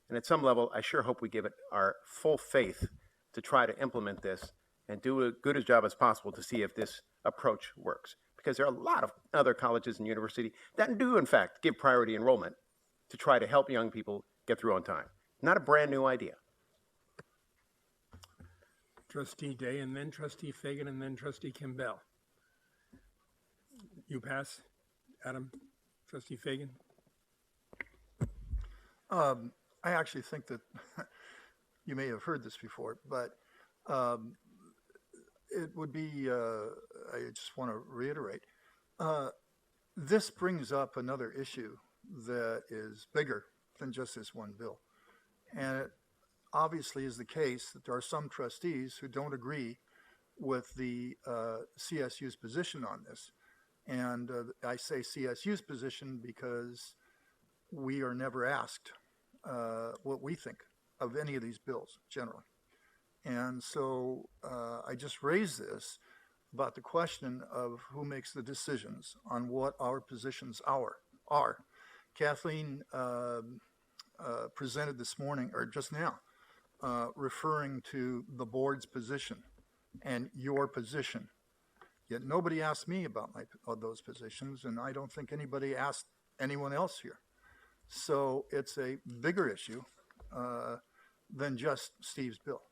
And at some level, I sure hope we give it our full faith to try to implement this and do a good a job as possible to see if this approach works. Because there are a lot of other colleges and universities that do, in fact, give priority enrollment to try to help young people get through on time. Not a brand new idea. Trustee Day, and then Trustee Fagan, and then Trustee Kimbell. You pass, Adam. Trustee Fagan. I actually think that you may have heard this before, but it would be, I just want to reiterate, this brings up another issue that is bigger than just this one bill. And it obviously is the case that there are some trustees who don't agree with the CSU's position on this. And I say CSU's position because we are never asked what we think of any of these bills generally. And so I just raised this about the question of who makes the decisions on what our positions are. Kathleen presented this morning, or just now, referring to the board's position and your position. Yet nobody asked me about those positions, and I don't think anybody asked anyone else here. So it's a bigger issue than just Steve's bill.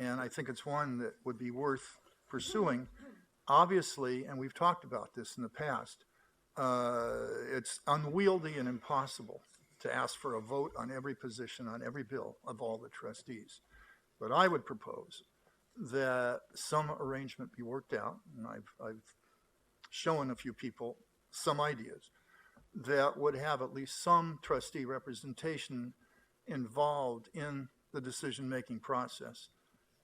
And I think it's one that would be worth pursuing. Obviously, and we've talked about this in the past, it's unwieldy and impossible to ask for a vote on every position, on every bill of all the trustees. But I would propose that some arrangement be worked out, and I've shown a few people some ideas, that would have at least some trustee representation involved in the decision-making process.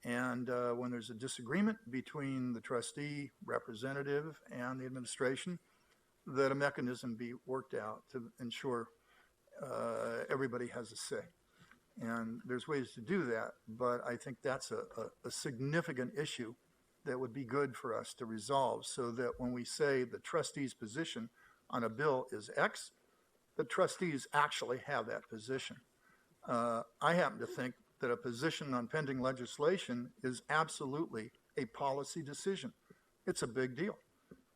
And when there's a disagreement between the trustee representative and the administration, that a mechanism be worked out to ensure everybody has a say. And there's ways to do that, but I think that's a significant issue that would be good for us to resolve, so that when we say the trustee's position on a bill is X, the trustees actually have that position. I happen to think that a position on pending legislation is absolutely a policy decision. It's a big deal.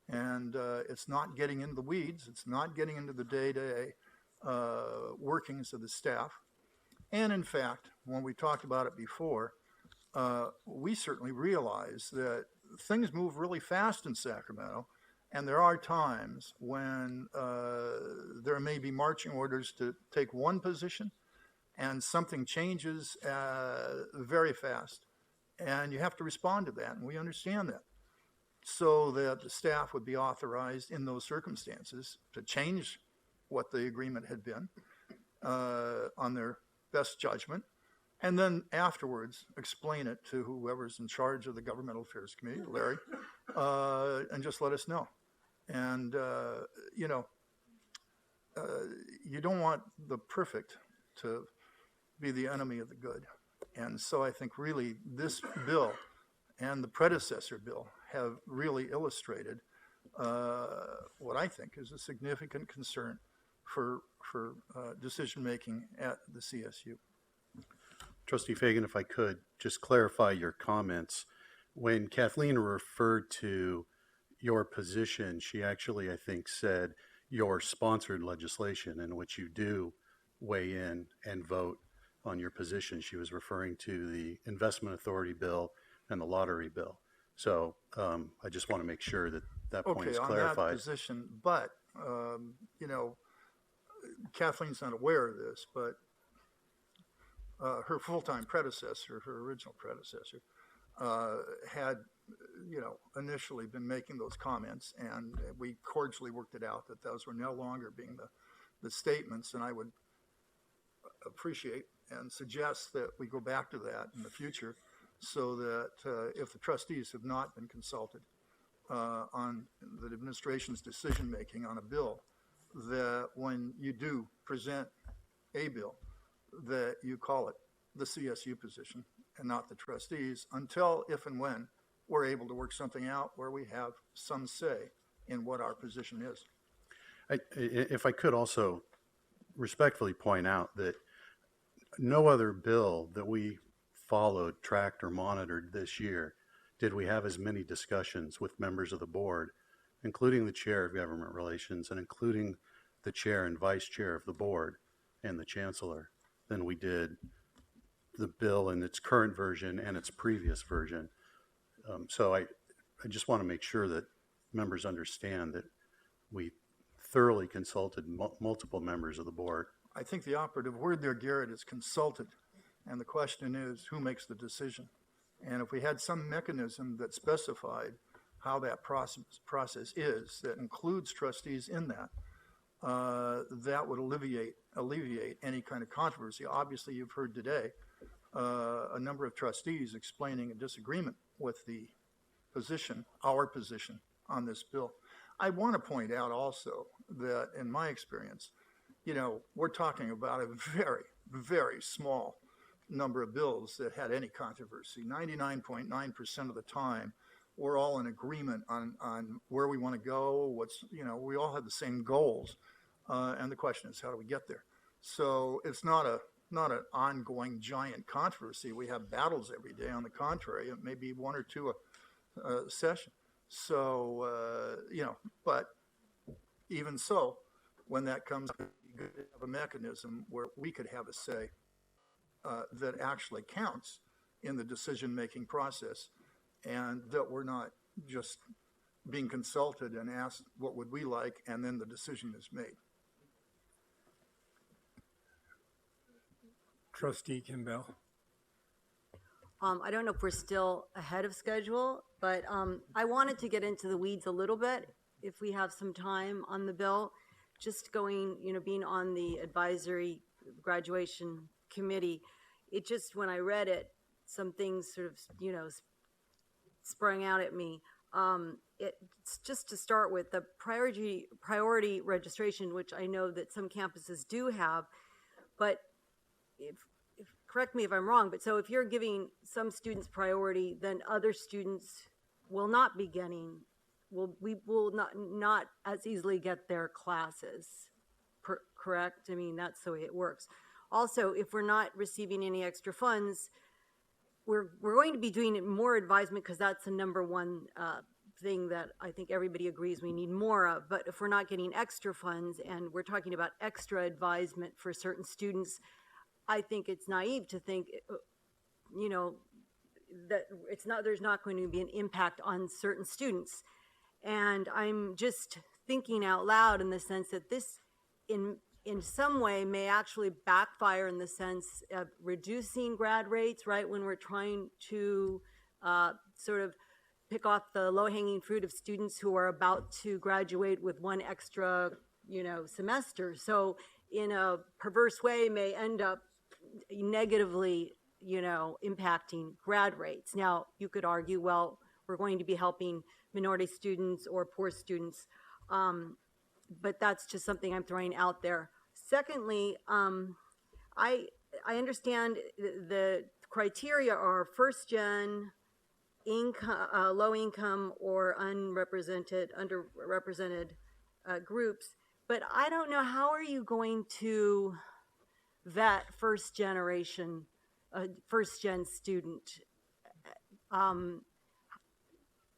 And it's not getting into the weeds. It's not getting into the day-to-day workings of the staff. And in fact, when we talked about it before, we certainly realize that things move really fast in Sacramento, and there are times when there may be marching orders to take one position, and something changes very fast, and you have to respond to that, and we understand that. So that the staff would be authorized in those circumstances to change what the agreement had been on their best judgment, and then afterwards explain it to whoever's in charge of the Governmental Affairs Committee, Larry, and just let us know. And, you know, you don't want the perfect to be the enemy of the good. And so I think really this bill and the predecessor bill have really illustrated what I think is a significant concern for decision-making at the CSU. Trustee Fagan, if I could, just clarify your comments. When Kathleen referred to your position, she actually, I think, said your sponsored legislation in which you do weigh in and vote on your position. She was referring to the Investment Authority bill and the lottery bill. So I just want to make sure that that point is clarified. On that position, but, you know, Kathleen's not aware of this, but her full-time predecessor, her original predecessor, had, you know, initially been making those comments, and we cordially worked it out that those were no longer being the statements, and I would appreciate and suggest that we go back to that in the future so that if the trustees have not been consulted on the administration's decision-making on a bill, that when you do present a bill, that you call it the CSU position and not the trustees until, if and when, we're able to work something out where we have some say in what our position is. If I could also respectfully point out that no other bill that we followed, tracked, or monitored this year did we have as many discussions with members of the board, including the chair of government relations and including the chair and vice chair of the board and the chancellor, than we did the bill in its current version and its previous version. So I just want to make sure that members understand that we thoroughly consulted multiple members of the board. I think the operative word there, Garrett, is consulted. And the question is, who makes the decision? And if we had some mechanism that specified how that process is, that includes trustees in that, that would alleviate any kind of controversy. Obviously, you've heard today a number of trustees explaining a disagreement with the position, our position on this bill. I want to point out also that in my experience, you know, we're talking about a very, very small number of bills that had any controversy. 99.9% of the time, we're all in agreement on where we want to go, what's, you know, we all have the same goals. And the question is, how do we get there? So it's not an ongoing giant controversy. We have battles every day. On the contrary, it may be one or two a session. So, you know, but even so, when that comes, you have a mechanism where we could have a say that actually counts in the decision-making process, and that we're not just being consulted and asked what would we like, and then the decision is made. Trustee Kimbell. I don't know if we're still ahead of schedule, but I wanted to get into the weeds a little bit if we have some time on the bill. Just going, you know, being on the advisory graduation committee, it just, when I read it, some things sort of, you know, sprang out at me. It's just to start with the priority registration, which I know that some campuses do have, but correct me if I'm wrong, but so if you're giving some students priority, then other students will not be getting, we will not as easily get their classes, correct? I mean, that's the way it works. Also, if we're not receiving any extra funds, we're going to be doing more advisement because that's the number one thing that I think everybody agrees we need more of. But if we're not getting extra funds and we're talking about extra advisement for certain students, I think it's naive to think, that there's not going to be an impact on certain students. And I'm just thinking out loud in the sense that this, in some way, may actually backfire in the sense of reducing grad rates, right, when we're trying to sort of pick off the low-hanging fruit of students who are about to graduate with one extra, semester. So in a perverse way may end up negatively, impacting grad rates. Now, you could argue, well, we're going to be helping minority students or poor students, but that's just something I'm throwing out there. Secondly, I understand the criteria are first-gen, low income or underrepresented groups, but I don't know, how are you going to vet first-gen student?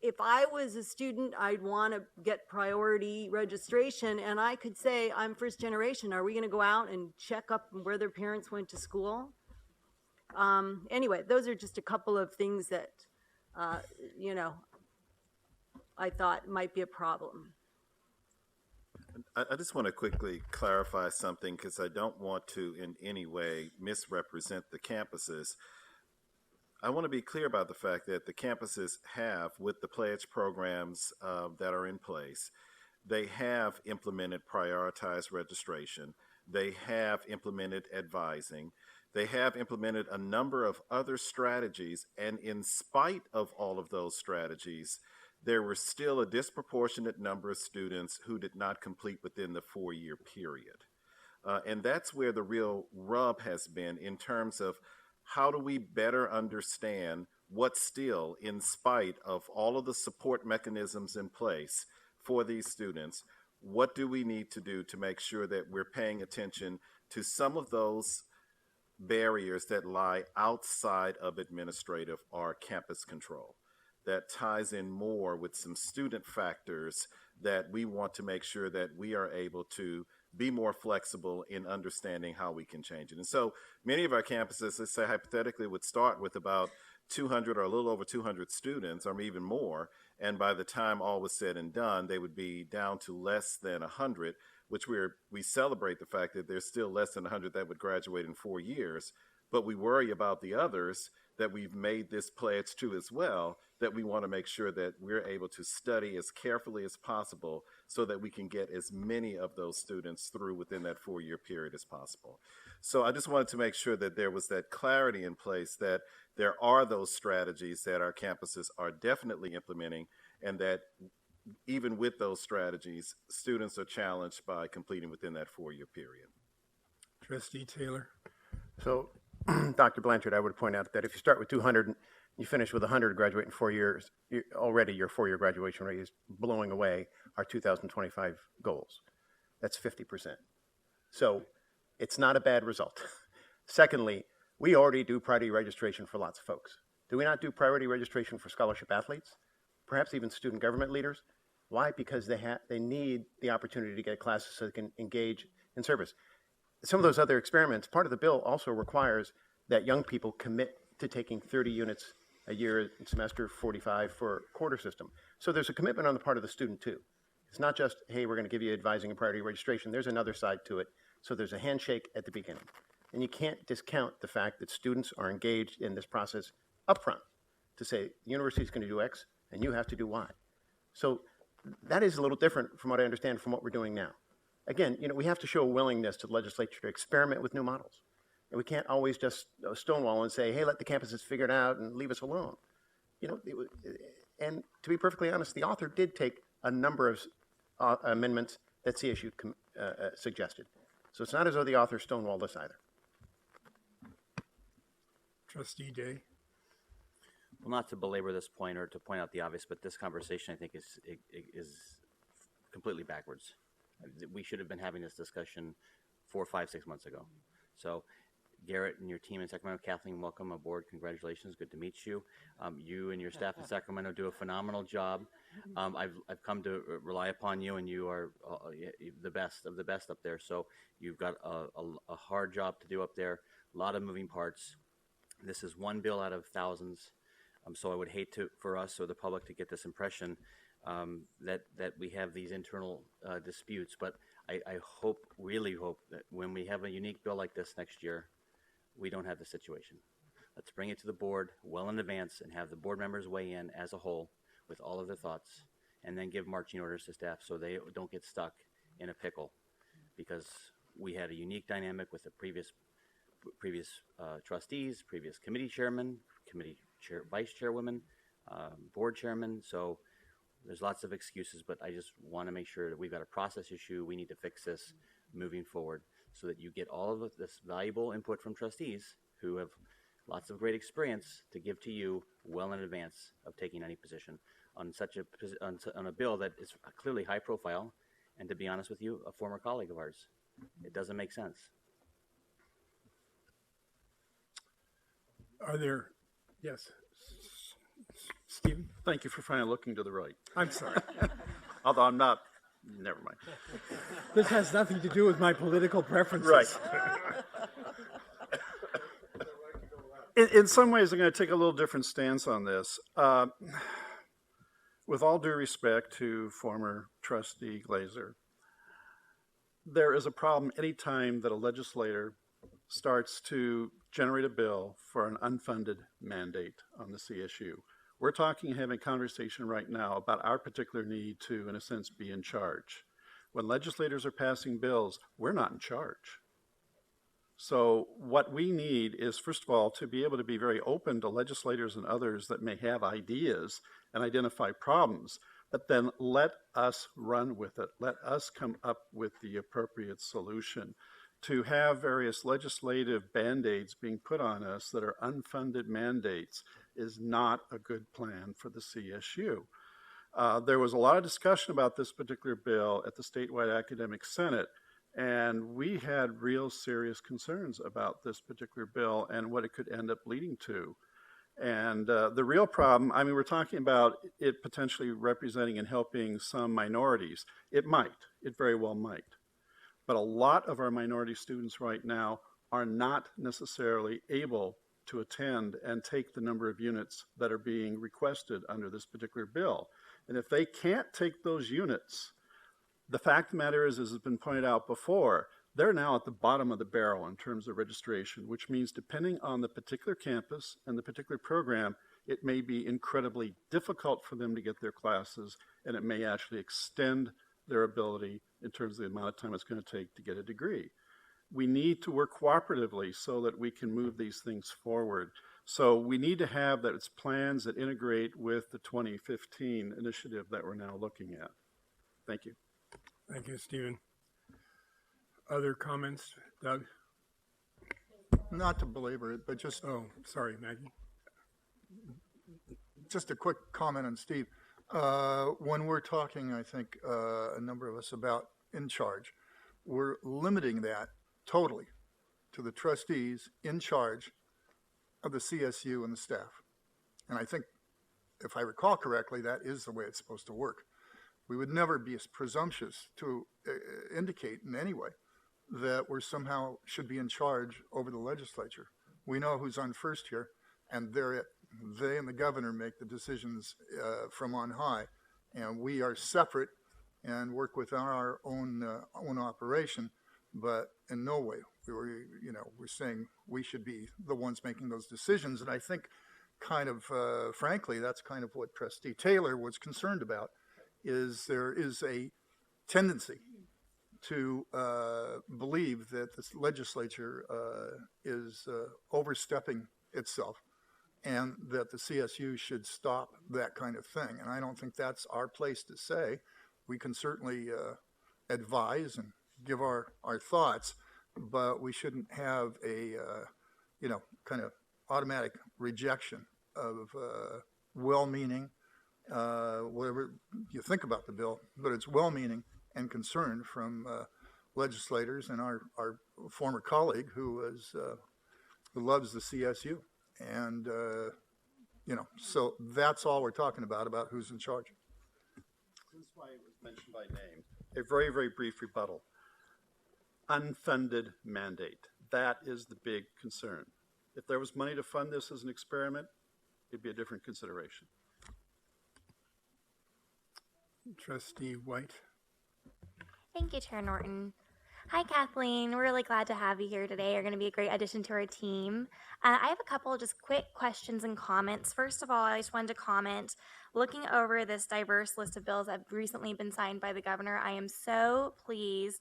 If I was a student, I'd want to get priority registration, and I could say, I'm first generation. Are we going to go out and check up where their parents went to school? Anyway, those are just a couple of things that I thought might be a problem. I just want to quickly clarify something because I don't want to in any way misrepresent the campuses. I want to be clear about the fact that the campuses have, with the pledge programs that are in place, they have implemented prioritized registration. They have implemented advising. They have implemented a number of other strategies, and in spite of all of those strategies, there were still a disproportionate number of students who did not complete within the 4-year period. And that's where the real rub has been in terms of how do we better understand what still, in spite of all of the support mechanisms in place for these students, what do we need to do to make sure that we're paying attention to some of those barriers that lie outside of administrative or campus control, that ties in more with some student factors that we want to make sure that we are able to be more flexible in understanding how we can change it. And so many of our campuses, let's say hypothetically, would start with about 200 or a little over 200 students or even more. And by the time all was said and done, they would be down to less than 100, which we celebrate the fact that there's still less than 100 that would graduate in 4 years. But we worry about the others that we've made this pledge to as well, that we want to make sure that we're able to study as carefully as possible so that we can get as many of those students through within that 4-year period as possible. So I just wanted to make sure that there was that clarity in place, that there are those strategies that our campuses are definitely implementing, and that even with those strategies, students are challenged by completing within that 4-year period. Trustee Taylor. So, Dr. Blanchard, I would point out that if you start with 200 and you finish with 100, graduate in 4 years, already your 4-year graduation rate is blowing away our 2025 goals. That's 50%. So it's not a bad result. Secondly, we already do priority registration for lots of folks. Do we not do priority registration for scholarship athletes? Perhaps even student government leaders? Why? Because they need the opportunity to get classes so they can engage in service. Some of those other experiments, part of the bill also requires that young people commit to taking 30 units a year in semester, 45 for quarter system. So there's a commitment on the part of the student too. It's not just, hey, we're going to give you advising and priority registration. There's another side to it. So there's a handshake at the beginning. And you can't discount the fact that students are engaged in this process upfront to say, the university is going to do X and you have to do Y. So that is a little different from what I understand from what we're doing now. Again, we have to show a willingness to the legislature to experiment with new models. And we can't always just stonewall and say, hey, let the campuses figure it out and leave us alone. And to be perfectly honest, the author did take a number of amendments that CSU suggested. So it's not as though the author stonewalled us either. Trustee Day. Well, not to belabor this point or to point out the obvious, but this conversation, I think, is completely backwards. We should have been having this discussion 4, 5, 6 months ago. So Garrett and your team in Sacramento. Kathleen, welcome aboard. Congratulations. Good to meet you. You and your staff in Sacramento do a phenomenal job. I've come to rely upon you, and you are the best of the best up there. So you've got a hard job to do up there. A lot of moving parts. This is one bill out of thousands. So I would hate for us or the public to get this impression that we have these internal disputes. But I really hope that when we have a unique bill like this next year, we don't have the situation. Let's bring it to the board well in advance and have the board members weigh in as a whole with all of their thoughts, and then give marching orders to staff so they don't get stuck in a pickle, because we had a unique dynamic with the previous trustees, previous committee chairmen, vice chairwomen, board chairmen. So there's lots of excuses, but I just want to make sure that we've got a process issue. We need to fix this moving forward so that you get all of this valuable input from trustees who have lots of great experience to give to you well in advance of taking any position on on a bill that is clearly high profile, and to be honest with you, a former colleague of ours. It doesn't make sense. Are there, yes, Stephen? Thank you for finally looking to the right. I'm sorry. Although I'm not, never mind. This has nothing to do with my political preferences. Right. In some ways, I'm going to take a little different stance on this. With all due respect to former trustee Glazer, there is a problem anytime that a legislator starts to generate a bill for an unfunded mandate on the CSU. We're having a conversation right now about our particular need to, in a sense, be in charge. When legislators are passing bills, we're not in charge. So what we need is, first of all, to be able to be very open to legislators and others that may have ideas and identify problems, but then let us run with it. Let us come up with the appropriate solution. To have various legislative band-aids being put on us that are unfunded mandates is not a good plan for the CSU. There was a lot of discussion about this particular bill at the statewide academic senate, and we had real serious concerns about this particular bill and what it could end up leading to. And the real problem, I mean, we're talking about it potentially representing and helping some minorities. It might, it very well might. But a lot of our minority students right now are not necessarily able to attend and take the number of units that are being requested under this particular bill. And if they can't take those units, the fact of the matter is, as has been pointed out before, they're now at the bottom of the barrel in terms of registration, which means depending on the particular campus and the particular program, it may be incredibly difficult for them to get their classes, and it may actually extend their ability in terms of the amount of time it's going to take to get a degree. We need to work cooperatively so that we can move these things forward. So we need to have that it's plans that integrate with the 2015 initiative that we're now looking at. Thank you. Thank you, Stephen. Other comments, Doug? Not to belabor it, but just... Oh, sorry, Maggie. Just a quick comment on Steve. When we're talking, I think, a number of us about in charge, we're limiting that totally to the trustees in charge of the CSU and the staff. And I think, if I recall correctly, that is the way it's supposed to work. We would never be as presumptuous to indicate in any way that we're somehow should be in charge over the legislature. We know who's on first here, and they're it. They and the governor make the decisions from on high, and we are separate and work within our own operation. But in no way we're saying we should be the ones making those decisions. And I think, kind of frankly, that's kind of what Trustee Taylor was concerned about. Is there is a tendency to believe that the legislature is overstepping itself, and that the CSU should stop that kind of thing. And I don't think that's our place to say. We can certainly advise and give our thoughts, but we shouldn't have a, kind of automatic rejection of well-meaning, whatever you think about the bill, but it's well-meaning and concern from legislators and our former colleague who was who loves the CSU. And, so that's all we're talking about who's in charge. Since why it was mentioned by name, a very, very brief rebuttal. Unfunded mandate. That is the big concern. If there was money to fund this as an experiment, it'd be a different consideration. Trustee White. Thank you, Chair Norton. Hi, Kathleen. We're really glad to have you here today. You're going to be a great addition to our team. I have a couple of just quick questions and comments. First of all, I just wanted to comment, looking over this diverse list of bills that have recently been signed by the governor, I am so pleased.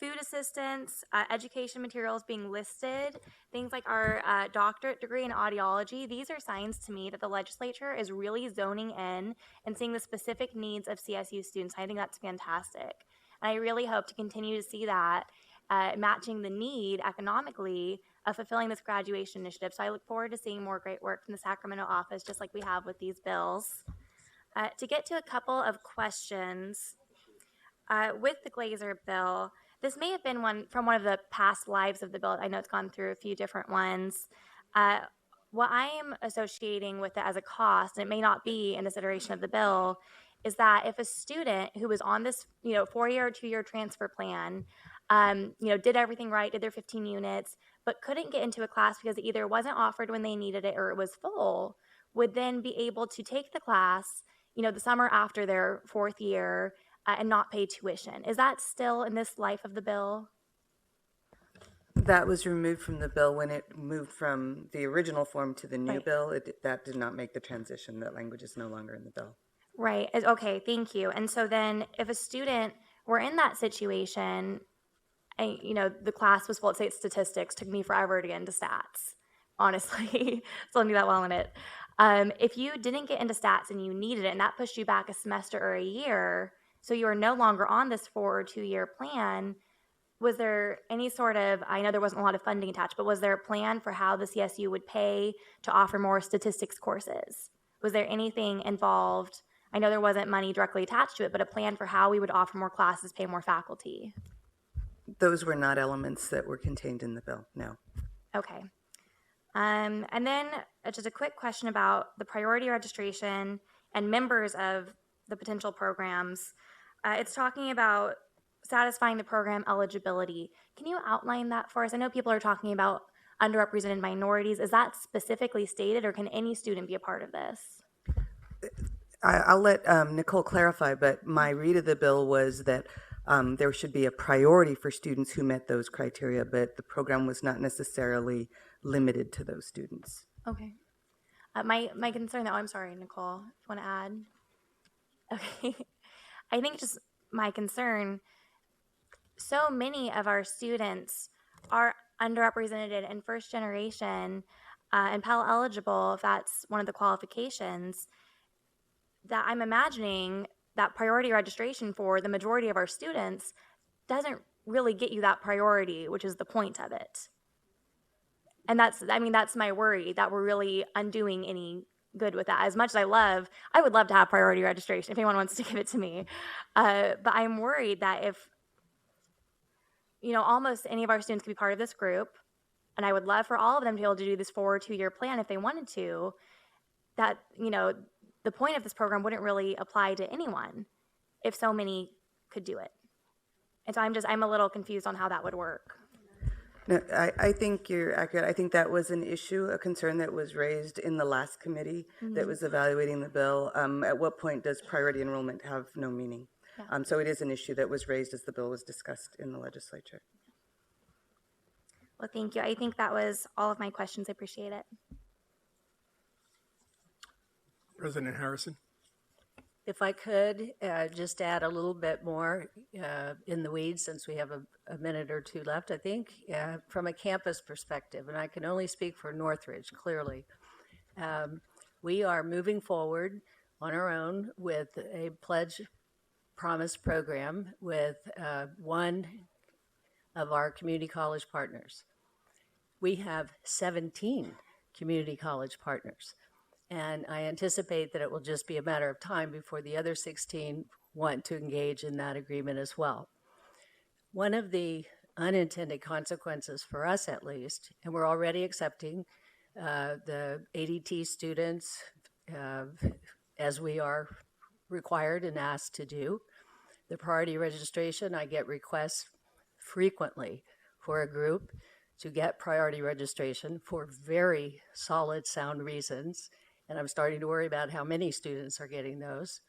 Food assistance, education materials being listed, things like our doctorate degree in audiology. These are signs to me that the legislature is really zoning in and seeing the specific needs of CSU students. I think that's fantastic. And I really hope to continue to see that matching the need economically of fulfilling this graduation initiative. So I look forward to seeing more great work from the Sacramento office, just like we have with these bills. To get to a couple of questions, with the Glazer bill, this may have been one from one of the past lives of the bill. I know it's gone through a few different ones. What I am associating with it as a cost, and it may not be in this iteration of the bill, is that if a student who was on this, 4-year or 2-year transfer plan, did everything right, did their 15 units, but couldn't get into a class because it either wasn't offered when they needed it or it was full, would then be able to take the class, the summer after their 4th year and not pay tuition. Is that still in this life of the bill? That was removed from the bill when it moved from the original form to the new bill. That did not make the transition. That language is no longer in the bill. Right. Okay, thank you. And so then if a student were in that situation, and, the class was full, let's say it's statistics, took me forever to get into stats, honestly. Still don't do that well in it. If you didn't get into stats and you needed it and that pushed you back a semester or a year, so you are no longer on this 4 or 2-year plan, was there any sort of, I know there wasn't a lot of funding attached, but was there a plan for how the CSU would pay to offer more statistics courses? Was there anything involved? I know there wasn't money directly attached to it, but a plan for how we would offer more classes, pay more faculty. Those were not elements that were contained in the bill, no. Okay. And then just a quick question about the priority registration and members of the potential programs. It's talking about satisfying the program eligibility. Can you outline that for us? I know people are talking about underrepresented minorities. Is that specifically stated, or can any student be a part of this? I'll let Nicole clarify, but my read of the bill was that there should be a priority for students who met those criteria, but the program was not necessarily limited to those students. Okay. My concern, though, I'm sorry, Nicole, if you want to add. Okay. I think just my concern, so many of our students are underrepresented and first generation and Pell eligible, if that's one of the qualifications, that I'm imagining that priority registration for the majority of our students doesn't really get you that priority, which is the point of it. And that's my worry, that we're really undoing any good with that. As much as I would love to have priority registration if anyone wants to give it to me. But I'm worried that if, almost any of our students could be part of this group, and I would love for all of them to be able to do this 4 or 2-year plan if they wanted to, that, the point of this program wouldn't really apply to anyone if so many could do it. And so I'm a little confused on how that would work. No, I think you're accurate. I think that was an issue, a concern that was raised in the last committee that was evaluating the bill. At what point does priority enrollment have no meaning? Yeah. So it is an issue that was raised as the bill was discussed in the legislature. Well, thank you. I think that was all of my questions. I appreciate it. President Harrison. If I could just add a little bit more in the weeds, since we have a minute or two left, I think, from a campus perspective, and I can only speak for Northridge, clearly. We are moving forward on our own with a Pledge Promise program with one of our community college partners. We have 17 community college partners. And I anticipate that it will just be a matter of time before the other 16 want to engage in that agreement as well. One of the unintended consequences for us at least, and we're already accepting the ADT students as we are required and asked to do. The priority registration, I get requests frequently for a group to get priority registration for very solid, sound reasons, and I'm starting to worry about how many students are getting those.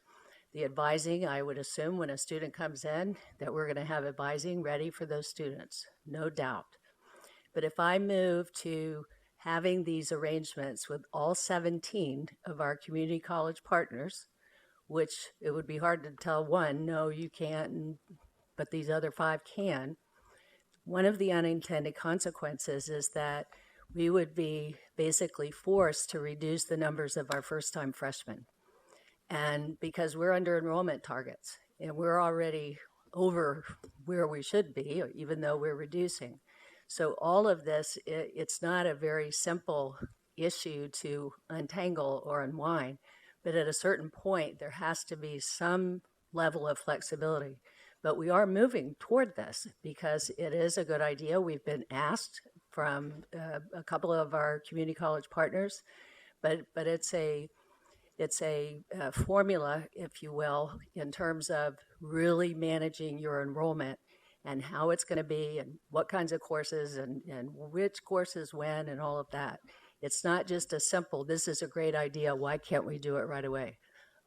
The advising, I would assume when a student comes in that we're going to have advising ready for those students, no doubt. But if I move to having these arrangements with all 17 of our community college partners, which it would be hard to tell one, no, you can't, but these other 5 can, one of the unintended consequences is that we would be basically forced to reduce the numbers of our first-time freshmen. And because we're under enrollment targets and we're already over where we should be, even though we're reducing. So all of this, it's not a very simple issue to untangle or unwind, but at a certain point, there has to be some level of flexibility. But we are moving toward this because it is a good idea. We've been asked from a couple of our community college partners, but it's a formula, if you will, in terms of really managing your enrollment and how it's going to be and what kinds of courses and which courses when and all of that. It's not just a simple, this is a great idea, why can't we do it right away?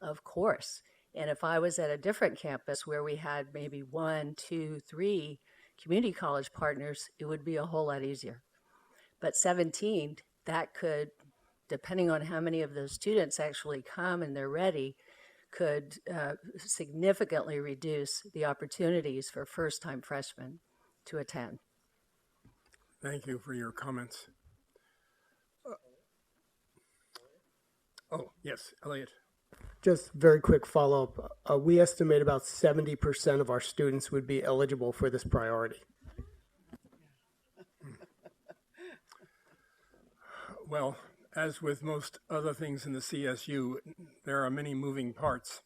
Of course. And if I was at a different campus where we had maybe 1, 2, 3 community college partners, it would be a whole lot easier. But 17, that could, depending on how many of those students actually come and they're ready, could significantly reduce the opportunities for first-time freshmen to attend. Thank you for your comments. Oh, yes, Elliot. Just very quick follow-up. We estimate about 70% of our students would be eligible for this priority. Well, as with most other things in the CSU, there are many moving parts.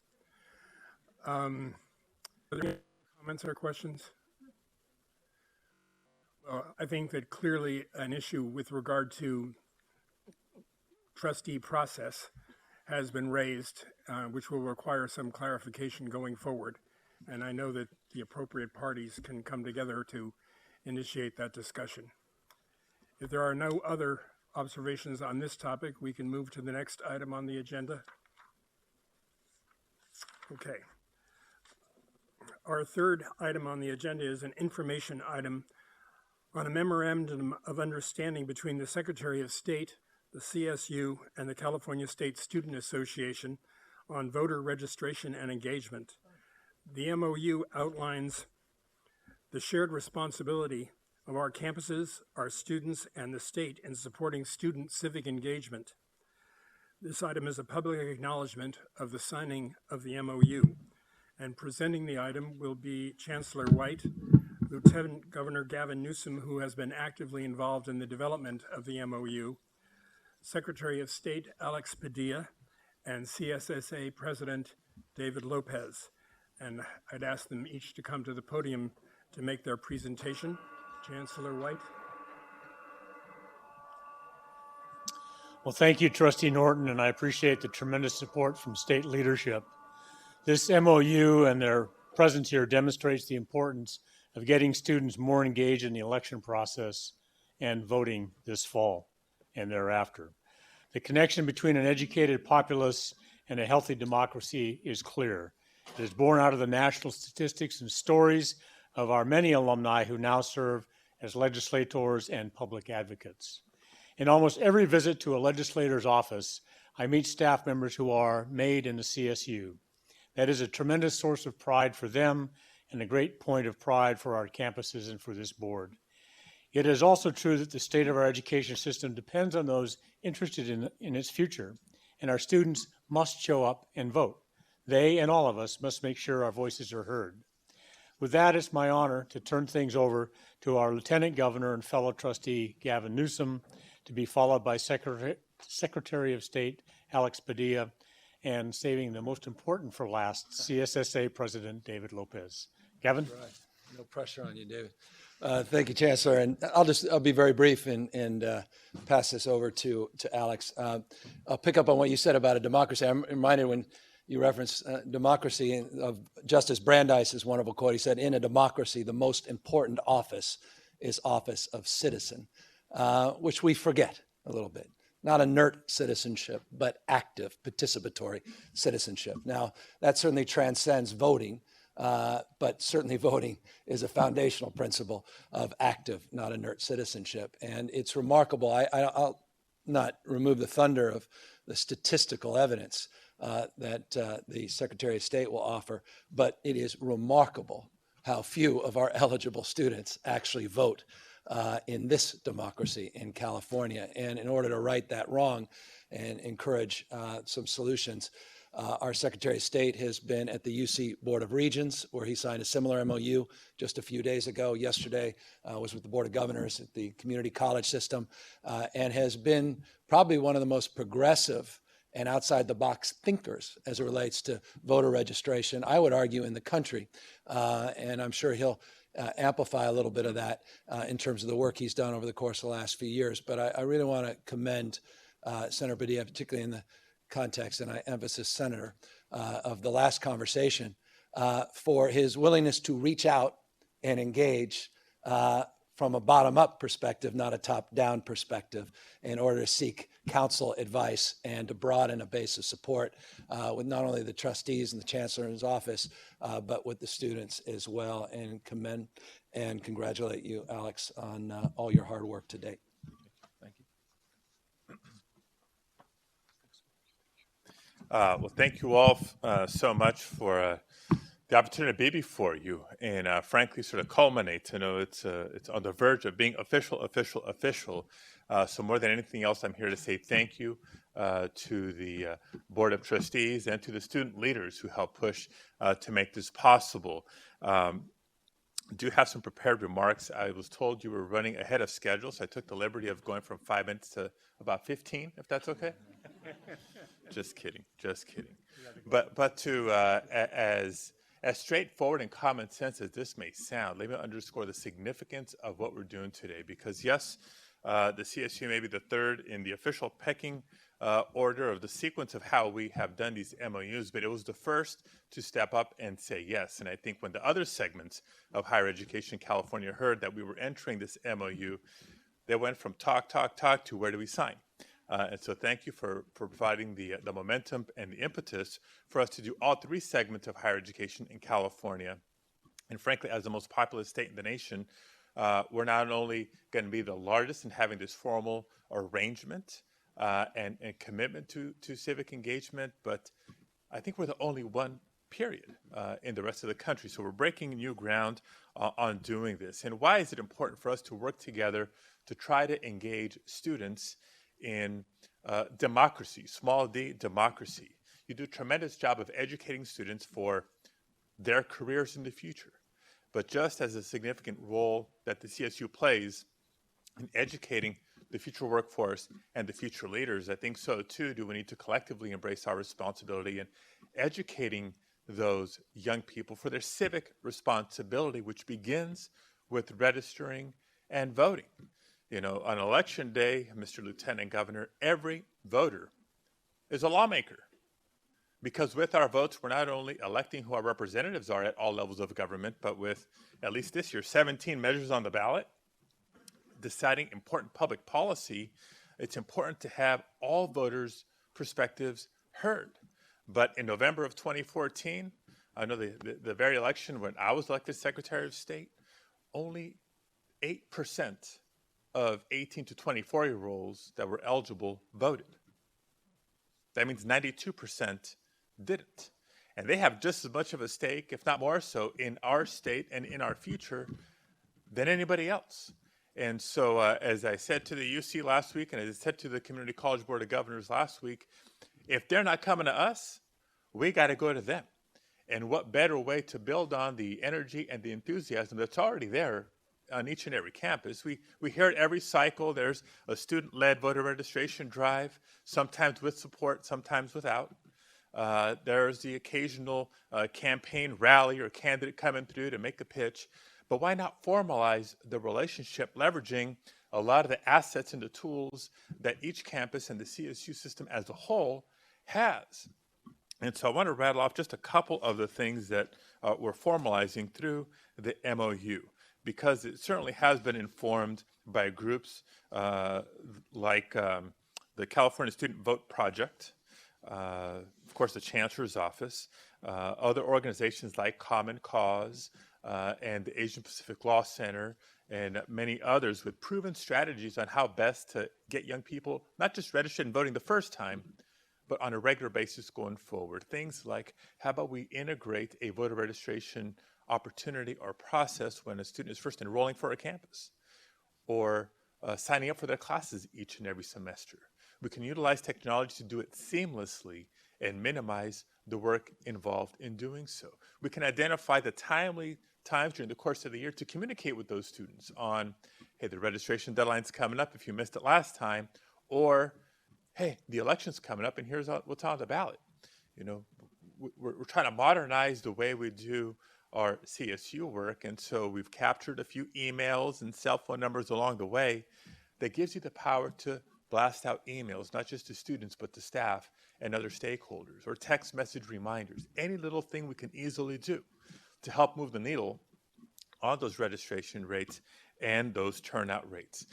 Are there any comments or questions? I think that clearly an issue with regard to trustee process has been raised, which will require some clarification going forward. And I know that the appropriate parties can come together to initiate that discussion. If there are no other observations on this topic, we can move to the next item on the agenda. Okay. Our third item on the agenda is an information item on a memorandum of understanding between the Secretary of State, the CSU, and the California State Student Association on voter registration and engagement. The MOU outlines the shared responsibility of our campuses, our students, and the state in supporting student civic engagement. This item is a public acknowledgement of the signing of the MOU, and presenting the item will be Chancellor White, Lieutenant Governor Gavin Newsom, who has been actively involved in the development of the MOU, Secretary of State Alex Padilla, and CSSA President David Lopez. And I'd ask them each to come to the podium to make their presentation. Chancellor White. Well, thank you, Trustee Norton, and I appreciate the tremendous support from state leadership. This MOU and their presence here demonstrates the importance of getting students more engaged in the election process and voting this fall and thereafter. The connection between an educated populace and a healthy democracy is clear. It is born out of the national statistics and stories of our many alumni who now serve as legislators and public advocates. In almost every visit to a legislator's office, I meet staff members who are made in the CSU. That is a tremendous source of pride for them and a great point of pride for our campuses and for this board. It is also true that the state of our education system depends on those interested in its future, and our students must show up and vote. They and all of us must make sure our voices are heard. With that, it's my honor to turn things over to our Lieutenant Governor and fellow trustee, Gavin Newsom, to be followed by Secretary of State Alex Padilla, and saving the most important for last, CSSA President David Lopez. Gavin? Right. No pressure on you, David. Thank you, Chancellor. And I'll be very brief and pass this over to Alex. I'll pick up on what you said about a democracy. I'm reminded when you referenced democracy of Justice Brandeis' wonderful quote. He said, "In a democracy, the most important office is office of citizen," which we forget a little bit. Not inert citizenship, but active, participatory citizenship. Now, that certainly transcends voting. But certainly voting is a foundational principle of active, not inert citizenship. And it's remarkable. I'll not remove the thunder of the statistical evidence that the Secretary of State will offer, but it is remarkable how few of our eligible students actually vote in this democracy in California. And in order to right that wrong and encourage some solutions, our Secretary of State has been at the UC Board of Regents, where he signed a similar MOU just a few days ago. Yesterday was with the Board of Governors at the community college system, and has been probably one of the most progressive and outside-the-box thinkers as it relates to voter registration, I would argue, in the country. And I'm sure he'll amplify a little bit of that in terms of the work he's done over the course of the last few years. But I really want to commend Senator Padilla, particularly in the context, and I emphasize Senator, of the last conversation, for his willingness to reach out and engage from a bottom-up perspective, not a top-down perspective, in order to seek counsel, advice, and to broaden a base of support with not only the trustees and the chancellor in his office, but with the students as well. And commend and congratulate you, Alex, on all your hard work to date. Thank you. Well, thank you all so much for the opportunity to be before you, and frankly, sort of culminate. It's on the verge of being official. So more than anything else, I'm here to say thank you to the Board of Trustees and to the student leaders who helped push to make this possible. Do have some prepared remarks. I was told you were running ahead of schedule, so I took the liberty of going from 5 minutes to about 15, if that's okay. Just kidding. But to as straightforward and common sense as this may sound, let me underscore the significance of what we're doing today. Because yes, the CSU may be the third in the official pecking order of the sequence of how we have done these MOUs, but it was the first to step up and say yes. And I think when the other segments of higher education in California heard that we were entering this MOU, they went from talk to where do we sign? And so thank you for providing the momentum and the impetus for us to do all three segments of higher education in California. And frankly, as the most populous state in the nation, we're not only going to be the largest in having this formal arrangement and commitment to civic engagement, but I think we're the only one, period, in the rest of the country. So we're breaking new ground on doing this. And why is it important for us to work together to try to engage students in democracy, small d democracy? You do a tremendous job of educating students for their careers in the future. But just as a significant role that the CSU plays in educating the future workforce and the future leaders, I think so too do we need to collectively embrace our responsibility in educating those young people for their civic responsibility, which begins with registering and voting. On election day, Mr. Lieutenant Governor, every voter is a lawmaker. Because with our votes, we're not only electing who our representatives are at all levels of government, but with, at least this year, 17 measures on the ballot, deciding important public policy, it's important to have all voters' perspectives heard. But in November of 2014, I know the very election when I was elected Secretary of State, only 8% of 18 to 24-year-olds that were eligible voted. That means 92% didn't. And they have just as much of a stake, if not more so, in our state and in our future than anybody else. And so, as I said to the UC last week, and as I said to the Community College Board of Governors last week, if they're not coming to us, we got to go to them. And what better way to build on the energy and the enthusiasm that's already there on each and every campus. We hear it every cycle. There's a student-led voter registration drive, sometimes with support, sometimes without. There's the occasional campaign rally or candidate coming through to make a pitch. but why not formalize the relationship, leveraging a lot of the assets and the tools that each campus and the CSU system as a whole has? And so I want to rattle off just a couple of the things that we're formalizing through the MOU, because it certainly has been informed by groups like the California Student Vote Project, of course, the Chancellor's Office, other organizations like Common Cause and the Asian Pacific Law Center, and many others with proven strategies on how best to get young people not just registered and voting the first time, but on a regular basis going forward. Things like, how about we integrate a voter registration opportunity or process when a student is first enrolling for a campus, or signing up for their classes each and every semester. We can utilize technology to do it seamlessly and minimize the work involved in doing so. We can identify the timely times during the course of the year to communicate with those students on, hey, the registration deadline's coming up if you missed it last time, or, hey, the election's coming up and here's what's on the ballot. You know, we're trying to modernize the way we do our CSU work, and so we've captured a few emails and cell phone numbers along the way that gives you the power to blast out emails, not just to students, but to staff and other stakeholders, or text message reminders, any little thing we can easily do to help move the needle on those registration rates and those turnout rates.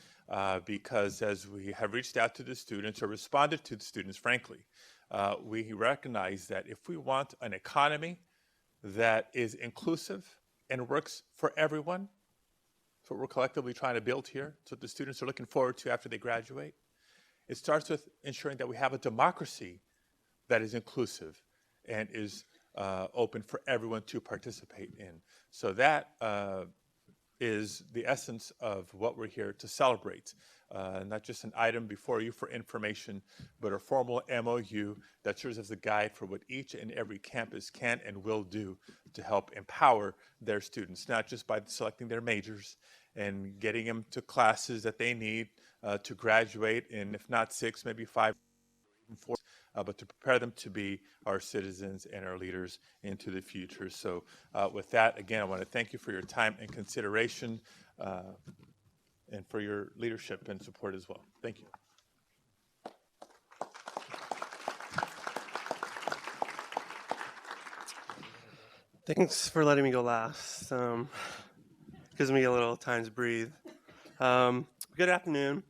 Because as we have reached out to the students or responded to the students, frankly, we recognize that if we want an economy that is inclusive and works for everyone, that's what we're collectively trying to build here, that's what the students are looking forward to after they graduate. It starts with ensuring that we have a democracy that is inclusive and is open for everyone to participate in. So that is the essence of what we're here to celebrate. Not just an item before you for information, but a formal MOU that serves as a guide for what each and every campus can and will do to help empower their students, not just by selecting their majors and getting them to classes that they need to graduate in, if not 6, maybe 5, 4, but to prepare them to be our citizens and our leaders into the future. So with that, again, I want to thank you for your time and consideration and for your leadership and support as well. Thank you. Thanks for letting me go last. Gives me a little time to breathe. Good afternoon.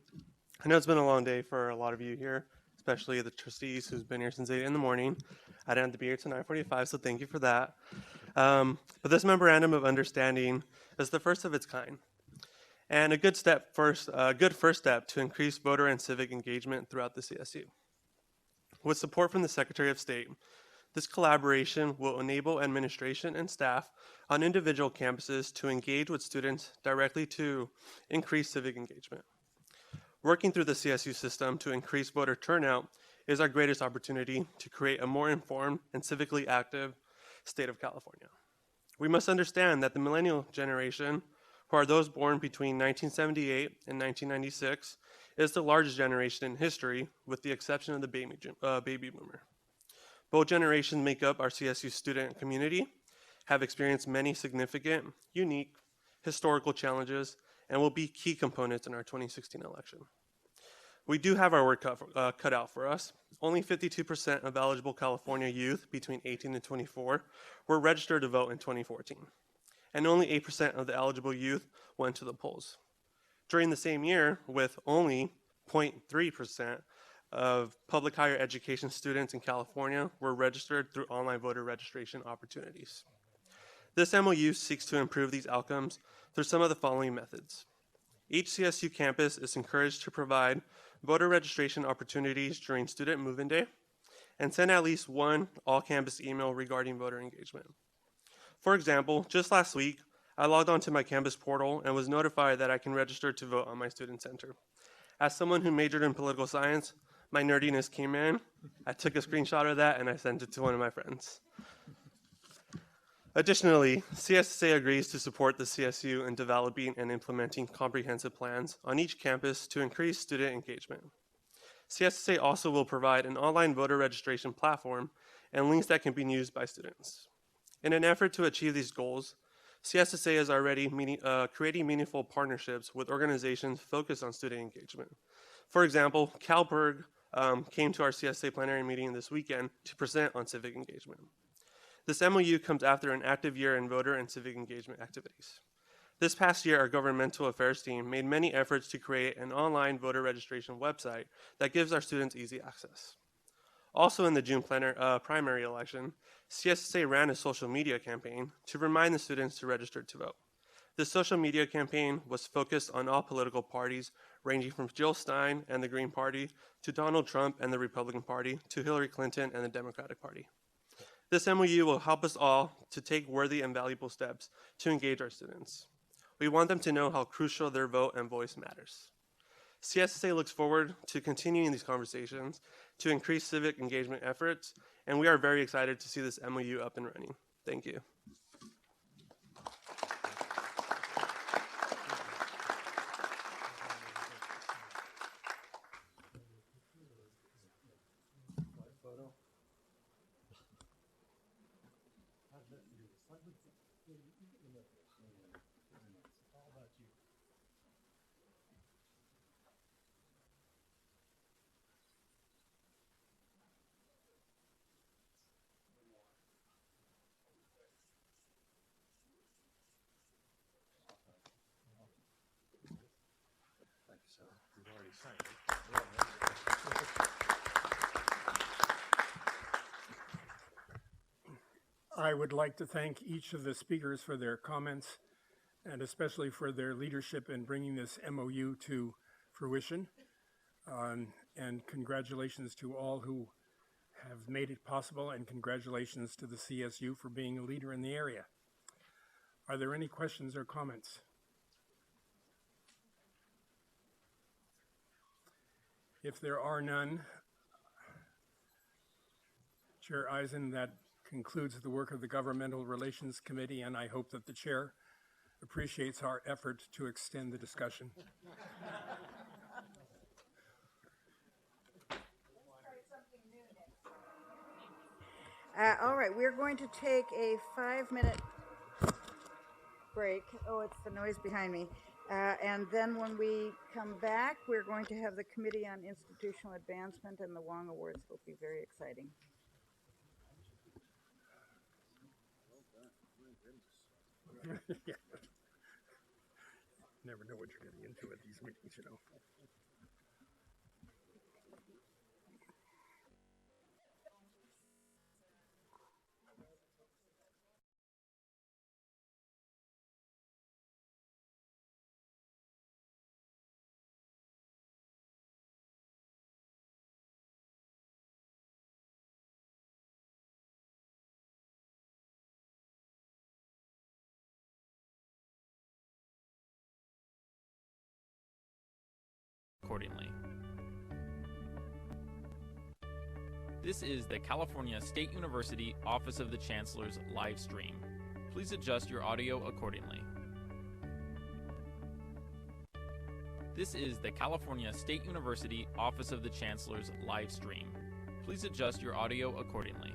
I know it's been a long day for a lot of you here, especially the trustees who's been here since 8 in the morning. I didn't have to be here till 9:45, so thank you for that. But this memorandum of understanding is the first of its kind, and a good first step to increase voter and civic engagement throughout the CSU. With support from the Secretary of State, this collaboration will enable administration and staff on individual campuses to engage with students directly to increase civic engagement. Working through the CSU system to increase voter turnout is our greatest opportunity to create a more informed and civically active state of California. We must understand that the millennial generation, who are those born between 1978 and 1996, is the largest generation in history, with the exception of the baby boomer. Both generations make up our CSU student community, have experienced many significant, unique, historical challenges, and will be key components in our 2016 election. We do have our work cut out for us. Only 52% of eligible California youth between 18 and 24 were registered to vote in 2014, and only 8% of the eligible youth went to the polls. During the same year, with only 0.3% of public higher education students in California were registered through online voter registration opportunities. This MOU seeks to improve these outcomes through some of the following methods. Each CSU campus is encouraged to provide voter registration opportunities during student move-in day and send at least one all-campus email regarding voter engagement. For example, just last week, I logged onto my campus portal and was notified that I can register to vote on my student center. As someone who majored in political science, my nerdiness came in. I took a screenshot of that and I sent it to one of my friends. Additionally, CSSA agrees to support the CSU in developing and implementing comprehensive plans on each campus to increase student engagement. CSSA also will provide an online voter registration platform and links that can be used by students. In an effort to achieve these goals, CSSA is already creating meaningful partnerships with organizations focused on student engagement. For example, CalPERG came to our CSSA plenary meeting this weekend to present on civic engagement. This MOU comes after an active year in voter and civic engagement activities. This past year, our governmental affairs team made many efforts to create an online voter registration website that gives our students easy access. Also in the June primary election, CSSA ran a social media campaign to remind the students to register to vote. This social media campaign was focused on all political parties, ranging from Jill Stein and the Green Party, to Donald Trump and the Republican Party, to Hillary Clinton and the Democratic Party. This MOU will help us all to take worthy and valuable steps to engage our students. We want them to know how crucial their vote and voice matters. CSSA looks forward to continuing these conversations to increase civic engagement efforts, and we are very excited to see this MOU up and running. Thank you. I would like to thank each of the speakers for their comments and especially for their leadership in bringing this MOU to fruition. And congratulations to all who have made it possible, and congratulations to the CSU for being a leader in the area. Are there any questions or comments? If there are none, Chair Eisen, that concludes the work of the Governmental Relations Committee, and I hope that the chair appreciates our effort to extend the discussion. All right, we're going to take a 5-minute break. Oh, it's the noise behind me. And then when we come back, we're going to have the Committee on Institutional Advancement and the Wong Awards. Will be very exciting. Yeah. Never know what you're getting into at these meetings, you know. Accordingly. This is the California State University Office of the Chancellor's live stream. Please adjust your audio accordingly. This is the California State University Office of the Chancellor's live stream. Please adjust your audio accordingly.